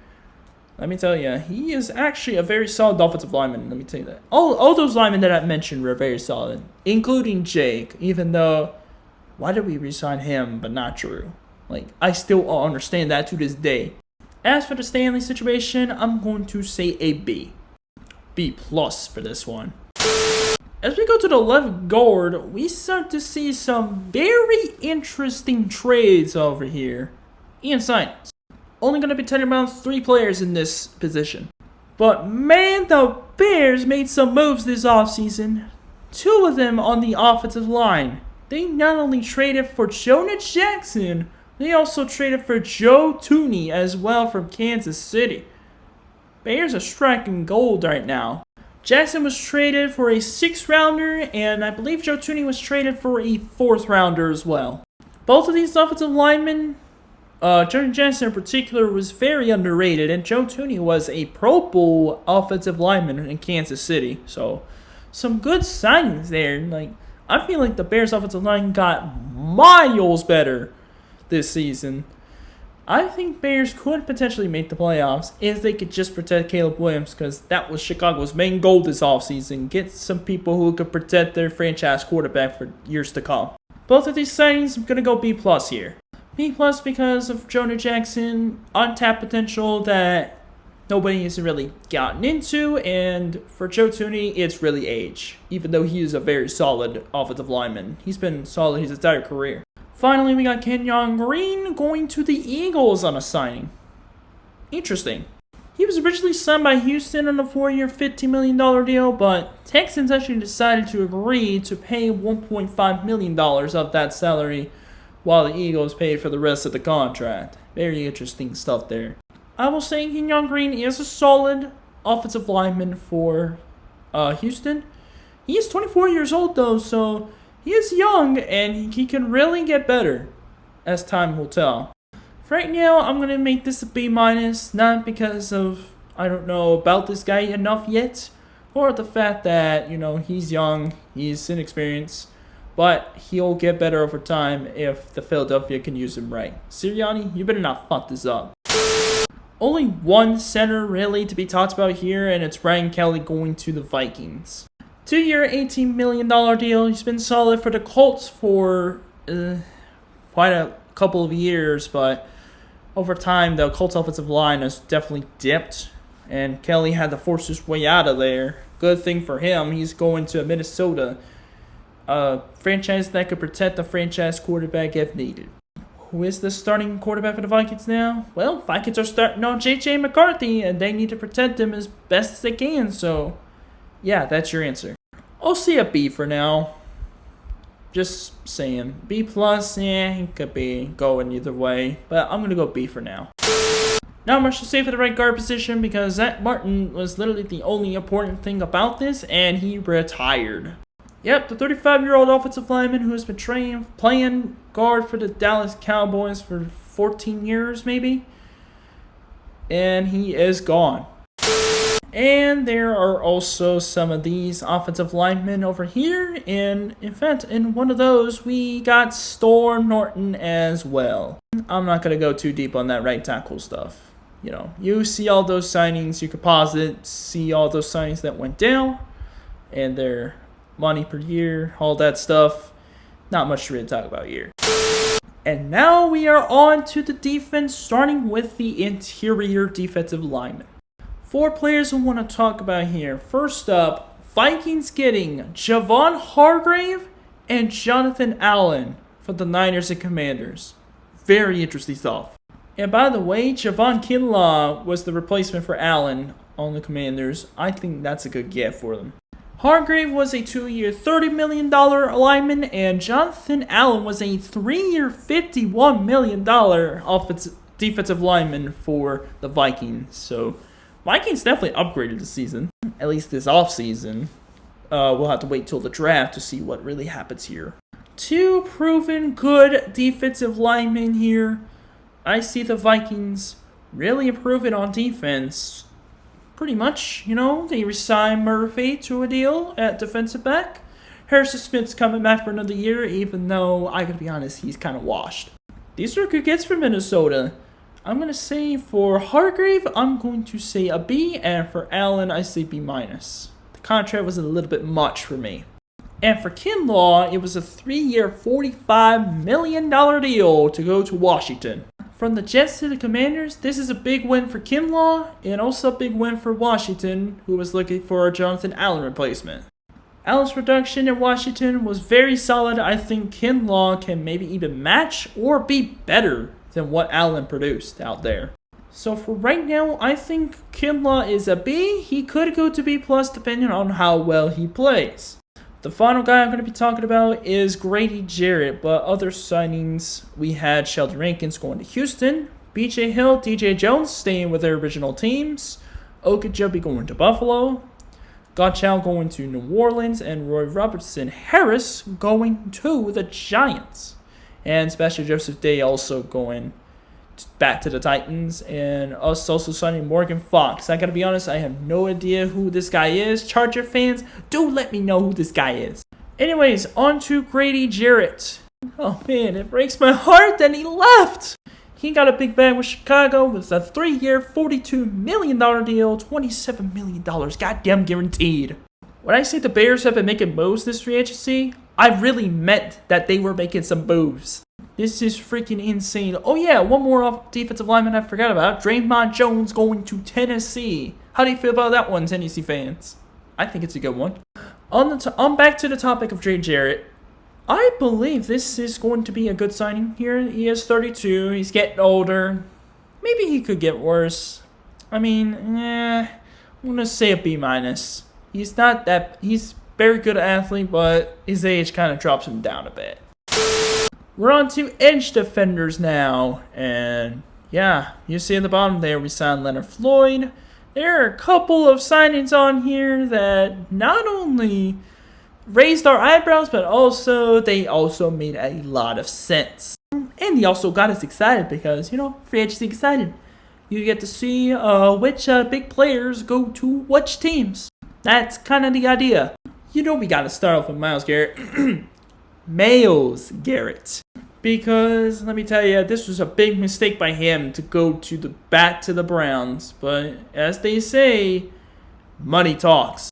[SPEAKER 1] Let me tell you, he is actually a very solid offensive lineman. Let me tell you that. All those linemen that I mentioned were very solid, including Jake, even though, why did we re-sign him but not Drew? Like, I still don't understand that to this day. As for the Stanley situation, I'm going to say a B. B+ for this one. As we go to the left guard, we start to see some very interesting trades over here. And signings. Only going to be talking about 3 players in this position. But man, the Bears made some moves this offseason. 2 of them on the offensive line. They not only traded for Jonah Jackson, they also traded for Joe Thuney as well from Kansas City. Bears are striking gold right now. Jackson was traded for a 6th-rounder, and I believe Joe Thuney was traded for a 4th-rounder as well. Both of these offensive linemen, Jonah Jackson in particular, was very underrated, and Joe Thuney was a Pro Bowl offensive lineman in Kansas City. So, some good signings there. Like, I feel like the Bears offensive line got miles better this season. I think Bears could potentially make the playoffs if they could just protect Caleb Williams, because that was Chicago's main goal this offseason. Get some people who could protect their franchise quarterback for years to come. Both of these signings, I'm going to go B+ here. B+ because of Jonah Jackson, untapped potential that nobody has really gotten into, and for Joe Thuney, it's really age, even though he is a very solid offensive lineman. He's been solid his entire career. Finally, we got Kenyon Green going to the Eagles on a signing. Interesting. He was originally signed by Houston on a 4-year, $15 million deal, but Texans actually decided to agree to pay $1.5 million of that salary while the Eagles paid for the rest of the contract. Very interesting stuff there. I will say Kenyon Green is a solid offensive lineman for Houston. He is 24 years old though, so he is young and he can really get better as time will tell. For right now, I'm going to make this a B-, not because of, I don't know about this guy enough yet, or the fact that, he's young, he's inexperienced, but he'll get better over time if the Philadelphia can use him right. Sirianni, you better not fuck this up. Only one center really to be talked about here, and it's Ryan Kelly going to the Vikings. 2-year, $18 million deal. He's been solid for the Colts for quite a couple of years, but over time, the Colts offensive line has definitely dipped, and Kelly had to force his way out of there. Good thing for him, he's going to Minnesota, a franchise that could protect the franchise quarterback if needed. Who is the starting quarterback for the Vikings now? Well, Vikings are starting on J.J. McCarthy, and they need to protect him as best as they can, so yeah, that's your answer. I'll say a B for now. Just saying. B+, it could be going either way, but I'm going to go B for now. Not much to say for the right guard position because Zach Martin was literally the only important thing about this, and he retired. Yep, the 35-year-old offensive lineman who has been playing guard for the Dallas Cowboys for 14 years maybe, and he is gone. And there are also some of these offensive linemen over here. And in fact, in one of those, we got Storm Norton as well. I'm not going to go too deep on that right tackle stuff. You see all those signings. You could pause it, see all those signings that went down. And their money per year, all that stuff. Not much to really talk about here. And now we are on to the defense, starting with the interior defensive linemen. 4 players we want to talk about here. First up, Vikings getting Javon Hargrave and Jonathan Allen for the Niners and Commanders. Very interesting stuff. And by the way, Javon Kinlaw was the replacement for Allen on the Commanders. I think that's a good get for them. Hargrave was a 2-year, $30 million lineman, and Jonathan Allen was a 3-year, $51 million defensive lineman for the Vikings. So Vikings definitely upgraded this season, at least this offseason. We'll have to wait till the draft to see what really happens here. 2 proven good defensive linemen here. I see the Vikings really improving on defense. Pretty much, they re-signed Murphy to a deal at defensive back. Harrison Smith's coming back for another year, even though, I gotta be honest, he's kind of washed. These are good gets for Minnesota. I'm going to say for Hargrave, I'm going to say a B, and for Allen, I say B-. The contract was a little bit much for me. And for Kinlaw, it was a 3-year, $45 million deal to go to Washington. From the Jets to the Commanders, this is a big win for Kinlaw, and also a big win for Washington, who was looking for a Jonathan Allen replacement. Allen's production in Washington was very solid. I think Kinlaw can maybe even match or be better than what Allen produced out there. So for right now, I think Kinlaw is a B. He could go to B+ depending on how well he plays. The final guy I'm going to be talking about is Grady Jarrett, but other signings, we had Sheldon Rankins going to Houston, BJ Hill, DJ Jones staying with their original teams, Okeechobee going to Buffalo, Gottschall going to New Orleans, and Roy Robertson Harris going to the Giants. And Sebastian Joseph Day also going back to the Titans. And us also signing Morgan Fox. I gotta be honest, I have no idea who this guy is. Charger fans, do let me know who this guy is. Anyways, on to Grady Jarrett. Oh man, it breaks my heart that he left. He got a big bag with Chicago with a 3-year, $42 million deal, $27 million goddamn guaranteed. When I say the Bears have been making moves this free agency, I really meant that they were making some moves. This is freaking insane. Oh yeah, one more defensive lineman I forgot about. Draymond Jones going to Tennessee. How do you feel about that one, Tennessee fans? I think it's a good one. On back to the topic of Grady Jarrett. I believe this is going to be a good signing here. He is 32. He's getting older. Maybe he could get worse. I mean, I'm gonna say a B minus. He's not that. He's very good athlete, but his age kind of drops him down a bit. We're on to edge defenders now, and yeah, you see at the bottom there we signed Leonard Floyd. There are a couple of signings on here that not only raised our eyebrows, but they also made a lot of sense. And he also got us excited because, free agency excited. You get to see which big players go to which teams. That's kind of the idea. We got to start off with Myles Garrett. Myles Garrett. Because, let me tell you, this was a big mistake by him to go to the Browns. But, as they say, money talks.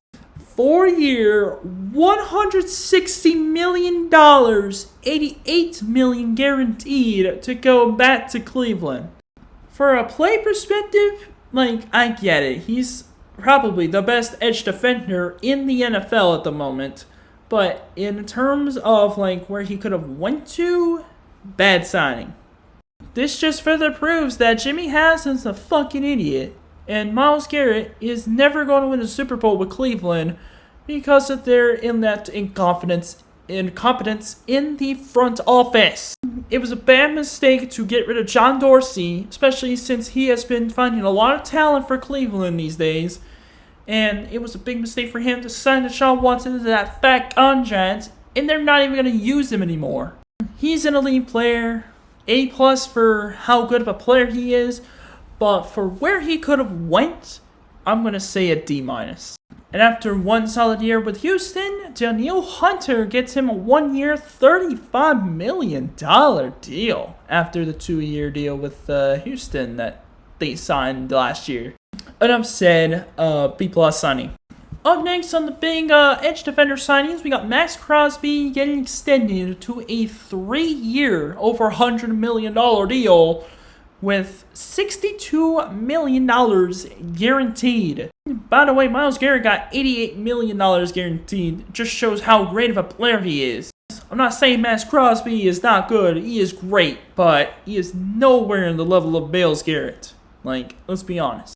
[SPEAKER 1] 4-year, $160 million, $88 million guaranteed to go back to Cleveland. For a play perspective, I get it. He's probably the best edge defender in the NFL at the moment. But in terms of, where he could have went to, bad signing. This just further proves that Jimmy Haslam's a fucking idiot. And Myles Garrett is never going to win a Super Bowl with Cleveland because of their incompetence in the front office. It was a bad mistake to get rid of John Dorsey, especially since he has been finding a lot of talent for Cleveland these days. And it was a big mistake for him to sign Deshaun Watson to that fat contract, and they're not even going to use him anymore. He's an elite player, A+ for how good of a player he is, but for where he could have went, I'm going to say a D-. And after one solid year with Houston, Danielle Hunter gets him a 1-year, $35 million deal after the 2-year deal with Houston that they signed last year. Enough said, B+ signing. Up next on the big edge defender signings, we got Max Crosby getting extended to a 3-year, over $100 million deal with $62 million guaranteed. By the way, Myles Garrett got $88 million guaranteed. Just shows how great of a player he is. I'm not saying Max Crosby is not good. He is great, but he is nowhere in the level of Myles Garrett. Let's be honest.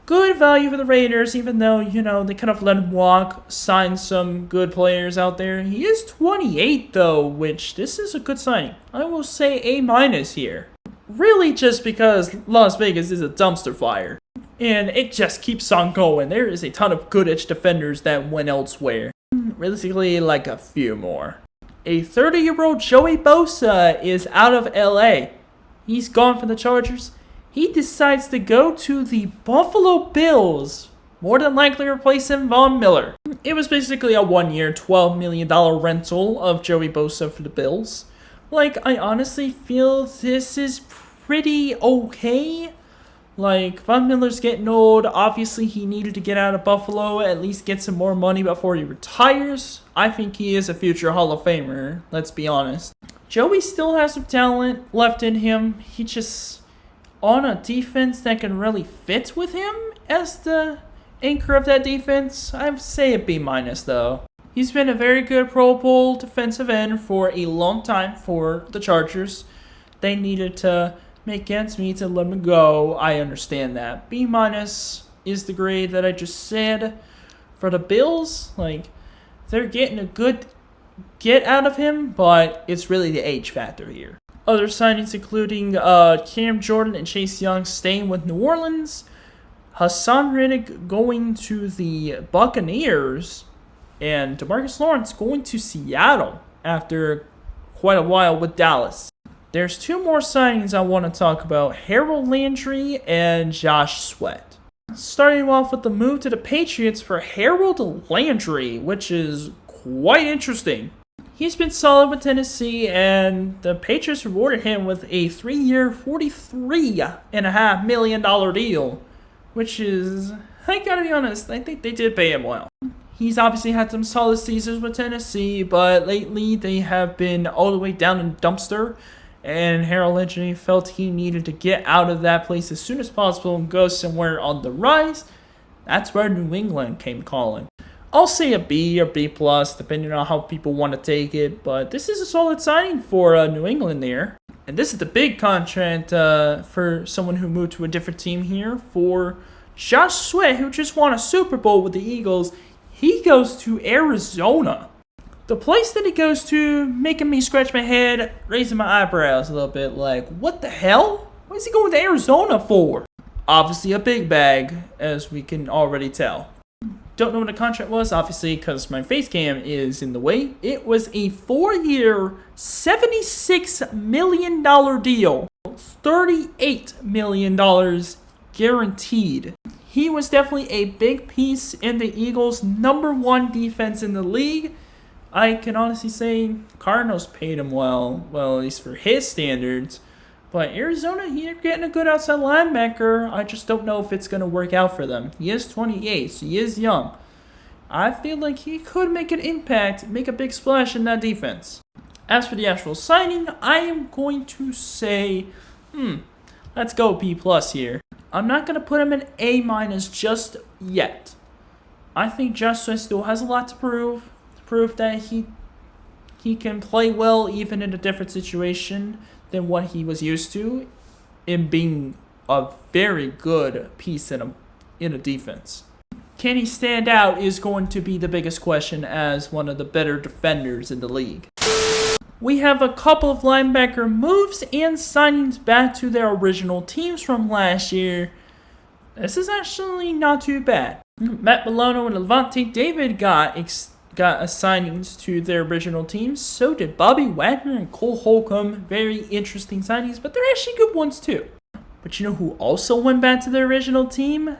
[SPEAKER 1] Good value for the Raiders, even though, they could have let him walk, signed some good players out there. He is 28, though, which this is a good signing. I will say A- here. Really just because Las Vegas is a dumpster fire. And it just keeps on going. There is a ton of good edge defenders that went elsewhere. Realistically, a few more. A 30-year-old Joey Bosa is out of LA. He's gone from the Chargers. He decides to go to the Buffalo Bills, more than likely replacing Von Miller. It was basically a 1-year, $12 million rental of Joey Bosa for the Bills. I honestly feel this is pretty okay. Von Miller's getting old. Obviously, he needed to get out of Buffalo, at least get some more money before he retires. I think he is a future Hall of Famer, let's be honest. Joey still has some talent left in him. He just on a defense that can really fit with him as the anchor of that defense. I'd say a B- though. He's been a very good Pro Bowl defensive end for a long time for the Chargers. They needed to make ends meet to let him go. I understand that. B- is the grade that I just said. For the Bills, they're getting a good get out of him, but it's really the age factor here. Other signings including Cam Jordan and Chase Young staying with New Orleans, Hassan Reddick going to the Buccaneers, and DeMarcus Lawrence going to Seattle after quite a while with Dallas. There's 2 more signings I want to talk about, Harold Landry and Josh Sweat. Starting off with the move to the Patriots for Harold Landry, which is quite interesting. He's been solid with Tennessee, and the Patriots rewarded him with a 3-year, $43.5 million deal, which is, I gotta be honest, I think they did pay him well. He's obviously had some solid seasons with Tennessee, but lately they have been all the way down in dumpster, and Harold Landry felt he needed to get out of that place as soon as possible and go somewhere on the rise. That's where New England came calling. I'll say a B or B+, depending on how people want to take it, but this is a solid signing for New England there. And this is the big contract for someone who moved to a different team here for Josh Sweat, who just won a Super Bowl with the Eagles, he goes to Arizona. The place that he goes to, making me scratch my head, raising my eyebrows a little bit, like, what the hell? What is he going to Arizona for? Obviously a big bag, as we can already tell. Don't know what the contract was, obviously, because my face cam is in the way. It was a 4-year, $76 million deal. $38 million guaranteed. He was definitely a big piece in the Eagles' #1 defense in the league. I can honestly say Cardinals paid him well, at least for his standards. But Arizona, you're getting a good outside linebacker. I just don't know if it's going to work out for them. He is 28, so he is young. I feel like he could make an impact, make a big splash in that defense. As for the actual signing, I am going to say, let's go B+ here. I'm not going to put him in A- just yet. I think Josh Sweat still has a lot to prove. Prove that he can play well even in a different situation than what he was used to in being a very good piece in a defense. Can he stand out is going to be the biggest question as one of the better defenders in the league. We have a couple of linebacker moves and signings back to their original teams from last year. This is actually not too bad. Matt Milano and Levante David got signings to their original teams. So did Bobby Wagner and Cole Holcomb. Very interesting signings, but they're actually good ones too. But you know who also went back to their original team?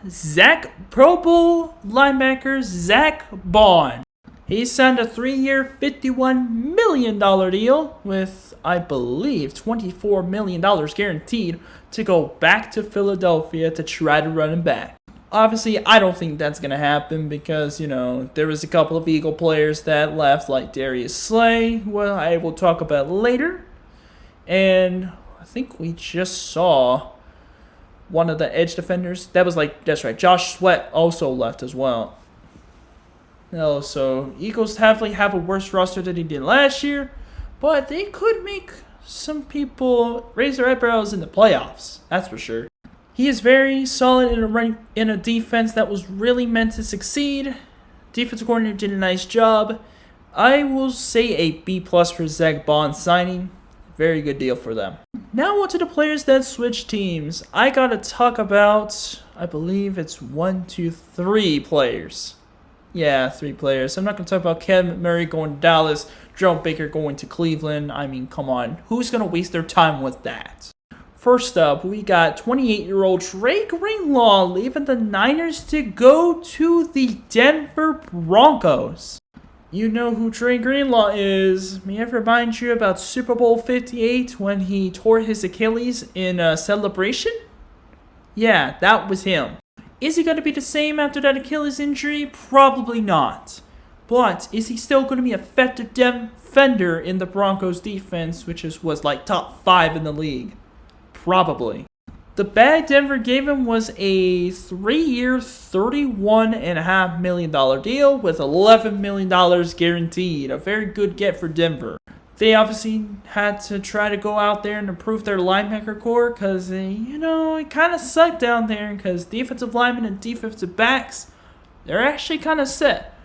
[SPEAKER 1] Pro Bowl linebacker Zach Bond. He signed a 3-year, $51 million deal with, I believe, $24 million guaranteed to go back to Philadelphia to try to run him back. Obviously, I don't think that's going to happen because, there was a couple of Eagle players that left, like Darius Slay, who I will talk about later. And I think we just saw one of the edge defenders. That's right, Josh Sweat also left as well. So Eagles definitely have a worse roster than they did last year, but they could make some people raise their eyebrows in the playoffs. That's for sure. He is very solid in a defense that was really meant to succeed. Defensive coordinator did a nice job. I will say a B+ for Zach Bond signing. Very good deal for them. Now on to the players that switch teams. I gotta talk about, I believe it's 3 players. Yeah, 3 players. I'm not going to talk about Kevin Murray going to Dallas, Jerome Baker going to Cleveland. I mean, come on. Who's going to waste their time with that? First up, we got 28-year-old Trey Greenlaw leaving the Niners to go to the Denver Broncos. You know who Trey Greenlaw is. May I remind you about Super Bowl 58 when he tore his Achilles in a celebration? Yeah, that was him. Is he going to be the same after that Achilles injury? Probably not. But is he still going to be an effective defender in the Broncos defense, which was like top 5 in the league? Probably. The bag Denver gave him was a 3-year, $31.5 million deal with $11 million guaranteed. A very good get for Denver. They obviously had to try to go out there and improve their linebacker core because, it kind of sucked down there because defensive linemen and defensive backs, they're actually kind of set.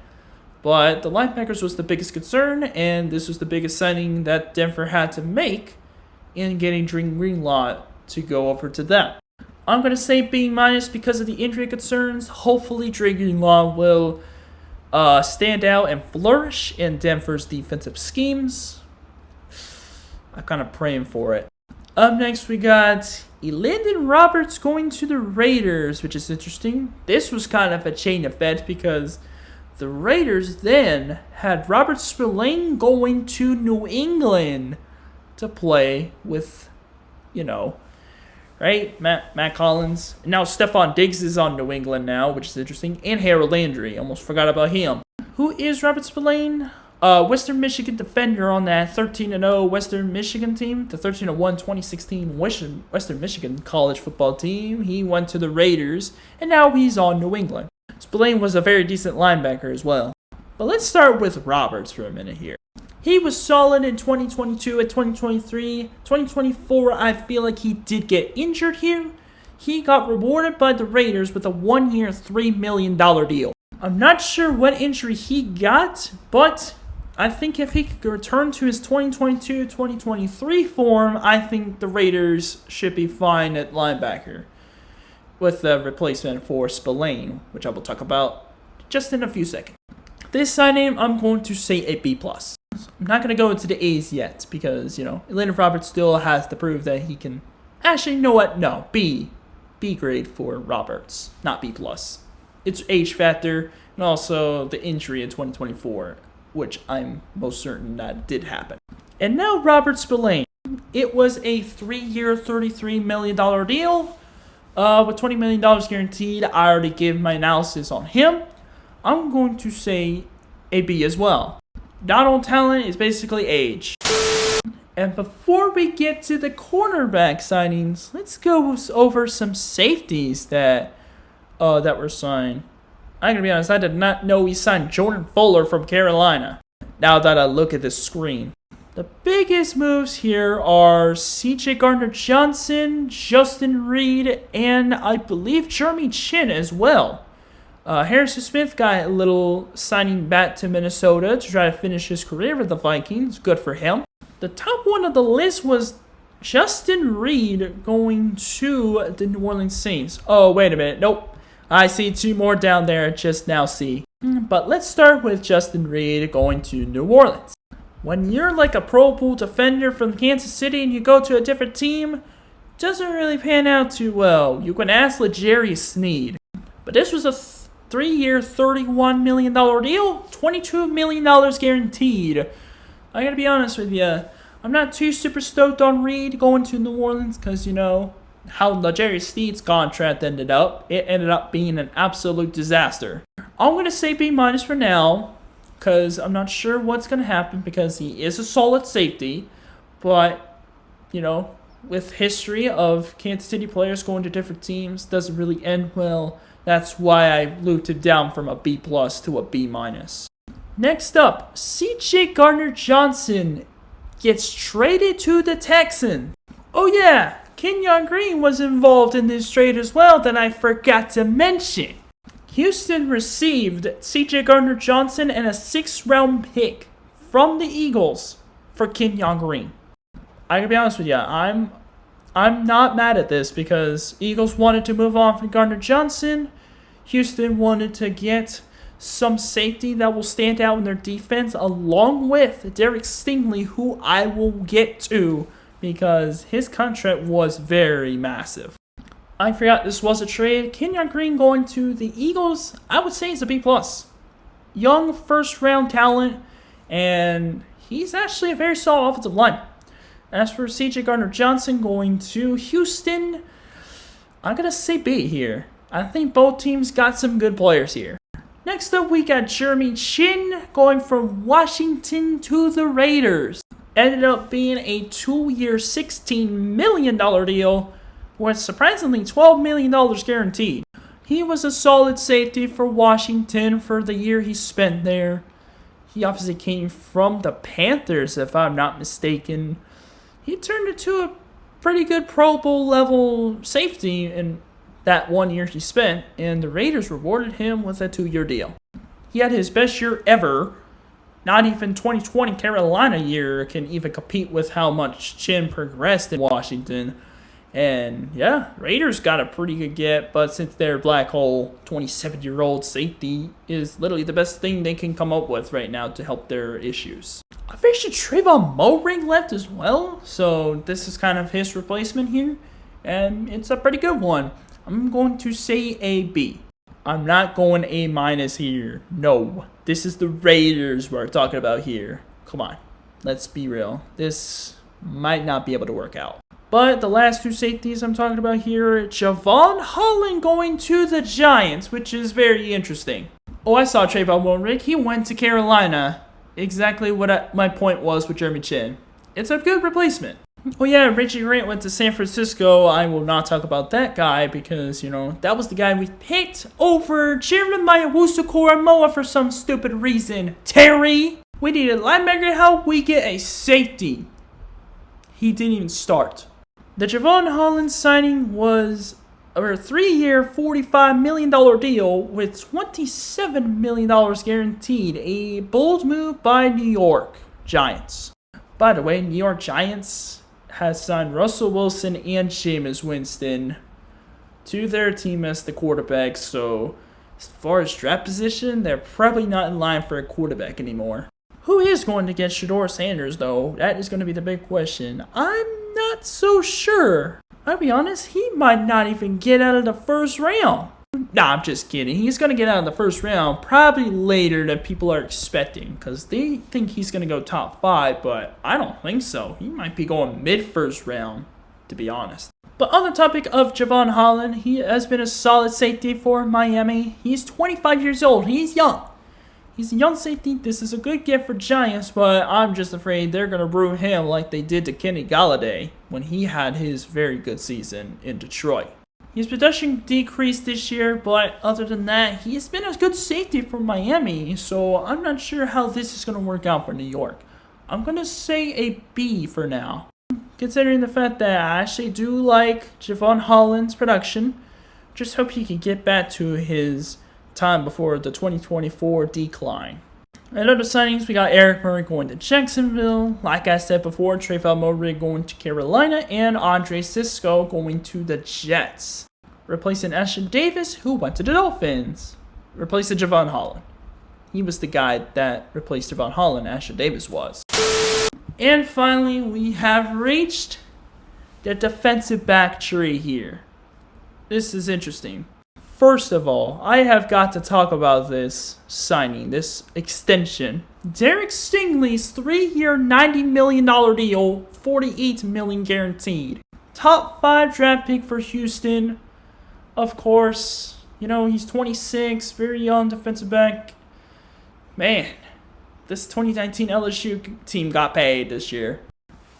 [SPEAKER 1] But the linebackers was the biggest concern, and this was the biggest signing that Denver had to make in getting Trey Greenlaw to go over to them. I'm going to say B- because of the injury concerns. Hopefully, Trey Greenlaw will stand out and flourish in Denver's defensive schemes. I'm kind of praying for it. Up next, we got Elandon Roberts going to the Raiders, which is interesting. This was kind of a chain effect because the Raiders then had Robert Spillane going to New England to play with, right? Matt Collins. Now Stephon Diggs is on New England now, which is interesting. And Harold Landry. Almost forgot about him. Who is Robert Spillane? Western Michigan defender on that 13-0 Western Michigan team, the 13-1 2016 Western Michigan college football team. He went to the Raiders, and now he's on New England. Spillane was a very decent linebacker as well. But let's start with Roberts for a minute here. He was solid in 2022 and 2023. 2024, I feel like he did get injured here. he got rewarded by the Raiders with a 1-year, $3 million deal. I'm not sure what injury he got, but I think if he could return to his 2022-2023 form, I think the Raiders should be fine at linebacker with the replacement for Spillane, which I will talk about just in a few seconds. This signing, I'm going to say a B+. I'm not going to go into the A's yet because, Elandon Roberts still has to prove that he can... Actually, you know what? No, B. B grade for Roberts, not B+. It's age factor and also the injury in 2024, which I'm most certain that did happen. And now Robert Spillane. It was a 3-year, $33 million deal with $20 million guaranteed. I already gave my analysis on him. I'm going to say a B as well. Not on talent, it's basically age. And before we get to the cornerback signings, let's go over some safeties that were signed. I'm going to be honest, I did not know we signed Jordan Fuller from Carolina. Now that I look at this screen. The biggest moves here are C.J. Gardner-Johnson, Justin Reed, and I believe Jeremy Chin as well. Harrison Smith got a little signing back to Minnesota to try to finish his career with the Vikings. Good for him. The top one of the list was Justin Reed going to the New Orleans Saints. Oh, wait a minute. Nope. I see 2 more down there. Just now see. But let's start with Justin Reed going to New Orleans. When you're like a Pro Bowl defender from Kansas City and you go to a different team, it doesn't really pan out too well. You can ask L'Jarius Sneed. But this was a 3-year, $31 million deal, $22 million guaranteed. I gotta be honest with you, I'm not too super stoked on Reed going to New Orleans because, how L'Jarius Sneed's contract ended up. It ended up being an absolute disaster. I'm going to say B- for now because I'm not sure what's going to happen because he is a solid safety. But, with history of Kansas City players going to different teams, doesn't really end well. That's why I looped it down from a B+ to a B-. Next up, C.J. Gardner-Johnson gets traded to the Texans. Oh yeah, Kenyon Green was involved in this trade as well that I forgot to mention. Houston received C.J. Gardner-Johnson and a 6th-round pick from the Eagles for Kenyon Green. I gotta be honest with you, I'm not mad at this because Eagles wanted to move on from Gardner-Johnson. Houston wanted to get some safety that will stand out in their defense along with Derek Stingley, who I will get to because his contract was very massive. I forgot this was a trade. Kenyon Green going to the Eagles, I would say it's a B+. Young 1st-round talent, and he's actually a very solid offensive lineman. As for C.J. Gardner-Johnson going to Houston, I'm going to say B here. I think both teams got some good players here. Next up, we got Jeremy Chin going from Washington to the Raiders. Ended up being a 2-year, $16 million deal with surprisingly $12 million guaranteed. He was a solid safety for Washington for the year he spent there. He obviously came from the Panthers, if I'm not mistaken. He turned into a pretty good Pro Bowl level safety in that 1 year he spent, and the Raiders rewarded him with a 2-year deal. He had his best year ever. Not even 2020 Carolina year can even compete with how much Chin progressed in Washington. And yeah, Raiders got a pretty good get, but since their black hole 27-year-old safety is literally the best thing they can come up with right now to help their issues. I mentioned Trayvon Mulring left as well, so this is kind of his replacement here, and it's a pretty good one. I'm going to say a B. I'm not going A- here. No, this is the Raiders we're talking about here. Come on, let's be real. This might not be able to work out. But the last 2 safeties I'm talking about here, Javon Holland going to the Giants, which is very interesting. Oh, I saw Trayvon Mulring. He went to Carolina. Exactly what my point was with Jeremy Chin. It's a good replacement. Oh yeah, Richie Grant went to San Francisco. I will not talk about that guy because, that was the guy we picked over Jeremiah Owusu-Koramoah for some stupid reason. Terry! We need a linebacker. How we get a safety? He didn't even start. The Javon Holland signing was or a 3-year, $45 million deal with $27 million guaranteed. A bold move by New York Giants. By the way, New York Giants has signed Russell Wilson and Jameis Winston to their team as the quarterback. So, as far as draft position, they're probably not in line for a quarterback anymore. Who is going to get Shedeur Sanders, though? That is going to be the big question. I'm not so sure. I'll be honest, he might not even get out of the first round. Nah, I'm just kidding. He's going to get out of the first round probably later than people are expecting, because they think he's going to go top 5, but I don't think so. He might be going mid-first round, to be honest. But on the topic of Jevon Holland, he has been a solid safety for Miami. He's 25 years old. He's young. He's a young safety. This is a good get for Giants, but I'm just afraid they're going to brew him like they did to Kenny Galladay when he had his very good season in Detroit. His production decreased this year, but other than that, he's been a good safety for Miami, so I'm not sure how this is going to work out for New York. I'm going to say a B for now, considering the fact that I actually do like Jevon Holland's production. Just hope he can get back to his time before the 2024 decline. And other signings, we got Eric Murray going to Jacksonville. Like I said before, Trayvon Mulray going to Carolina, and Andre Cisco going to the Jets. Replacing Ashtyn Davis, who went to the Dolphins. Replacing Jevon Holland. He was the guy that replaced Jevon Holland, Ashtyn Davis was. And finally, we have reached the defensive back tree here. This is interesting. First of all, I have got to talk about this signing, this extension. Derek Stingley's 3-year, $90 million deal, $48 million guaranteed. Top 5 draft pick for Houston. Of course, he's 26, very young defensive back. Man, this 2019 LSU team got paid this year.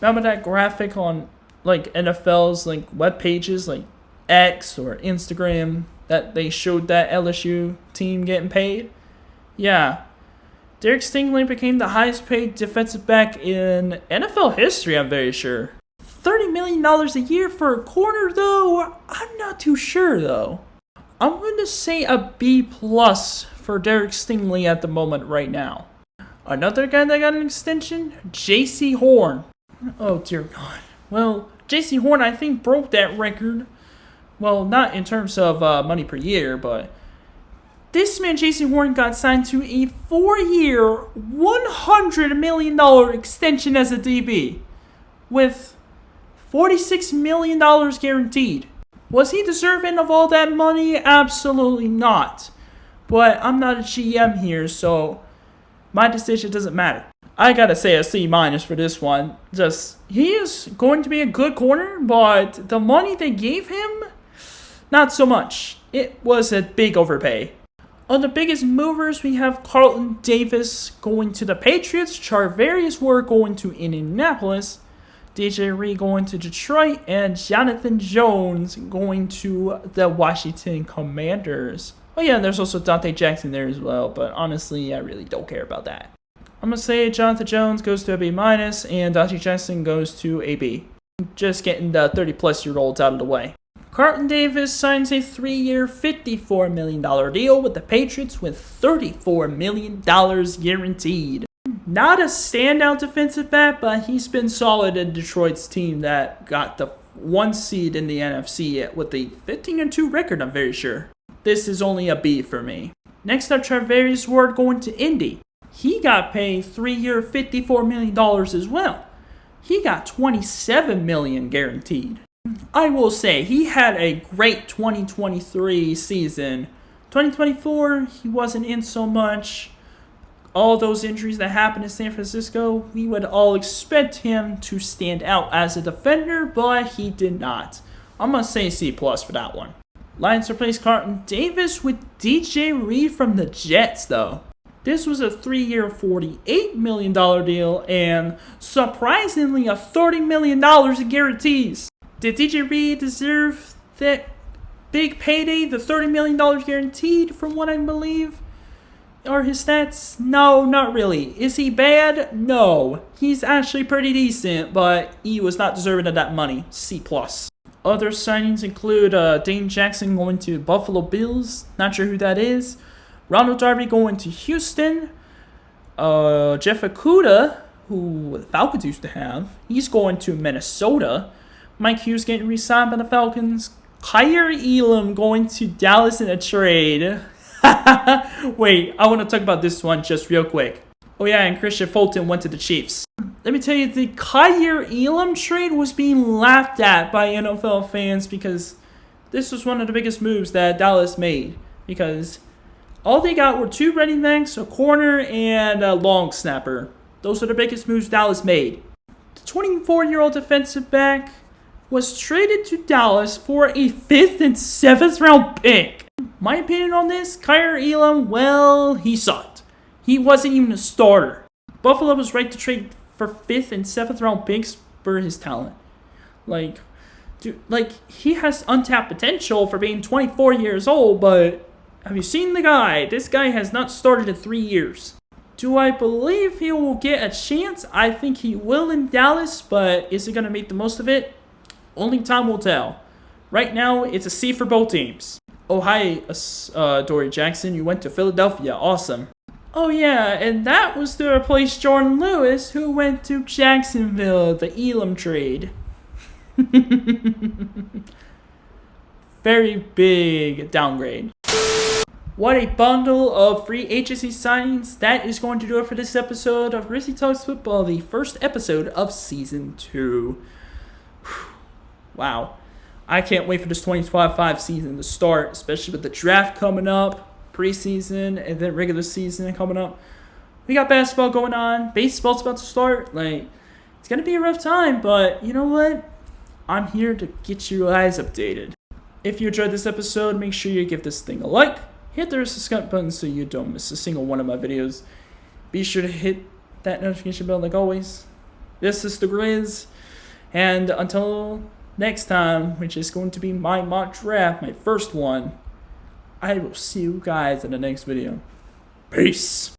[SPEAKER 1] Remember that graphic on NFL's web pages like X or Instagram that they showed that LSU team getting paid? Yeah. Derek Stingley became the highest paid defensive back in NFL history, I'm very sure. $30 million a year for a corner, though? I'm not too sure, though. I'm going to say a B+ for Derek Stingley at the moment right now. Another guy that got an extension? J.C. Horn. Oh, dear God. Well, J.C. Horn, I think, broke that record. Well, not in terms of money per year, but this man, J.C. Horn, got signed to a 4-year, $100 million extension as a DB with $46 million guaranteed. Was he deserving of all that money? Absolutely not. But I'm not a GM here, so my decision doesn't matter. I gotta say a C- for this one. He is going to be a good corner, but the money they gave him, not so much. It was a big overpay. On the biggest movers, we have Carlton Davis going to the Patriots, Charvarius Ward going to Indianapolis, DJ Reed going to Detroit, and Jonathan Jones going to the Washington Commanders. Oh yeah, and there's also Dante Jackson there as well, but honestly, I really don't care about that. I'm going to say Jonathan Jones goes to a B- and Dante Jackson goes to a B. Just getting the 30-plus-year-olds out of the way. Carlton Davis signs a 3-year, $54 million deal with the Patriots with $34 million guaranteed. Not a standout defensive back, but he's been solid in Detroit's team that got the 1 seed in the NFC with a 15-2 record, I'm very sure. This is only a B for me. Next up, Charvarius Ward going to Indy. He got paid 3-year, $54 million as well. He got $27 million guaranteed. I will say, he had a great 2023 season. 2024, he wasn't in so much. All those injuries that happened in San Francisco, we would all expect him to stand out as a defender, but he did not. I'm going to say C+ for that one. Lions replaced Carlton Davis with DJ Reed from the Jets, though. This was a 3-year, $48 million deal, and surprisingly, a $30 million in guarantees. Did DJ Reed deserve that big payday, the $30 million guaranteed, from what I believe? are his stats? No, not really. Is he bad? No. He's actually pretty decent, but he was not deserving of that money. C+. Other signings include Dane Jackson going to Buffalo Bills. Not sure who that is. Ronald Darby going to Houston. Jeff Okuda, who the Falcons used to have, he's going to Minnesota. Mike Hughes getting re-signed by the Falcons. Kyer Elam going to Dallas in a trade. Wait, I want to talk about this one just real quick. Oh yeah, and Christian Fulton went to the Chiefs. Let me tell you, the Kyer Elam trade was being laughed at by NFL fans because this was one of the biggest moves that Dallas made. Because all they got were 2 running backs, a corner, and a long snapper. Those are the biggest moves Dallas made. The 24-year-old defensive back was traded to Dallas for a 5th and 7th round pick. My opinion on this, Kyer Elam, well, he sucked. He wasn't even a starter. Buffalo was right to trade for 5th and 7th round picks for his talent. Like, dude, he has untapped potential for being 24 years old, but have you seen the guy? This guy has not started in 3 years. Do I believe he will get a chance? I think he will in Dallas, but is he going to make the most of it? Only time will tell. Right now, it's a C for both teams. Oh, hi, Dory Jackson. You went to Philadelphia. Awesome. Oh, yeah, and that was to replace Jordan Lewis, who went to Jacksonville, the Elam trade. Very big downgrade. What a bundle of free agency signings. That is going to do it for this episode of Grizzly Talks Football, the first episode of Season 2. Wow. I can't wait for this 2025 season to start, especially with the draft coming up, preseason, and then regular season coming up. We got basketball going on. Baseball's about to start. It's going to be a rough time, but you know what? I'm here to get you guys updated. If you enjoyed this episode, make sure you give this thing a like. Hit the subscribe button so you don't miss a single one of my videos. Be sure to hit that notification bell like always. This is the Grizz. And until next time, which is going to be my mock draft, my first one, I will see you guys in the next video. Peace.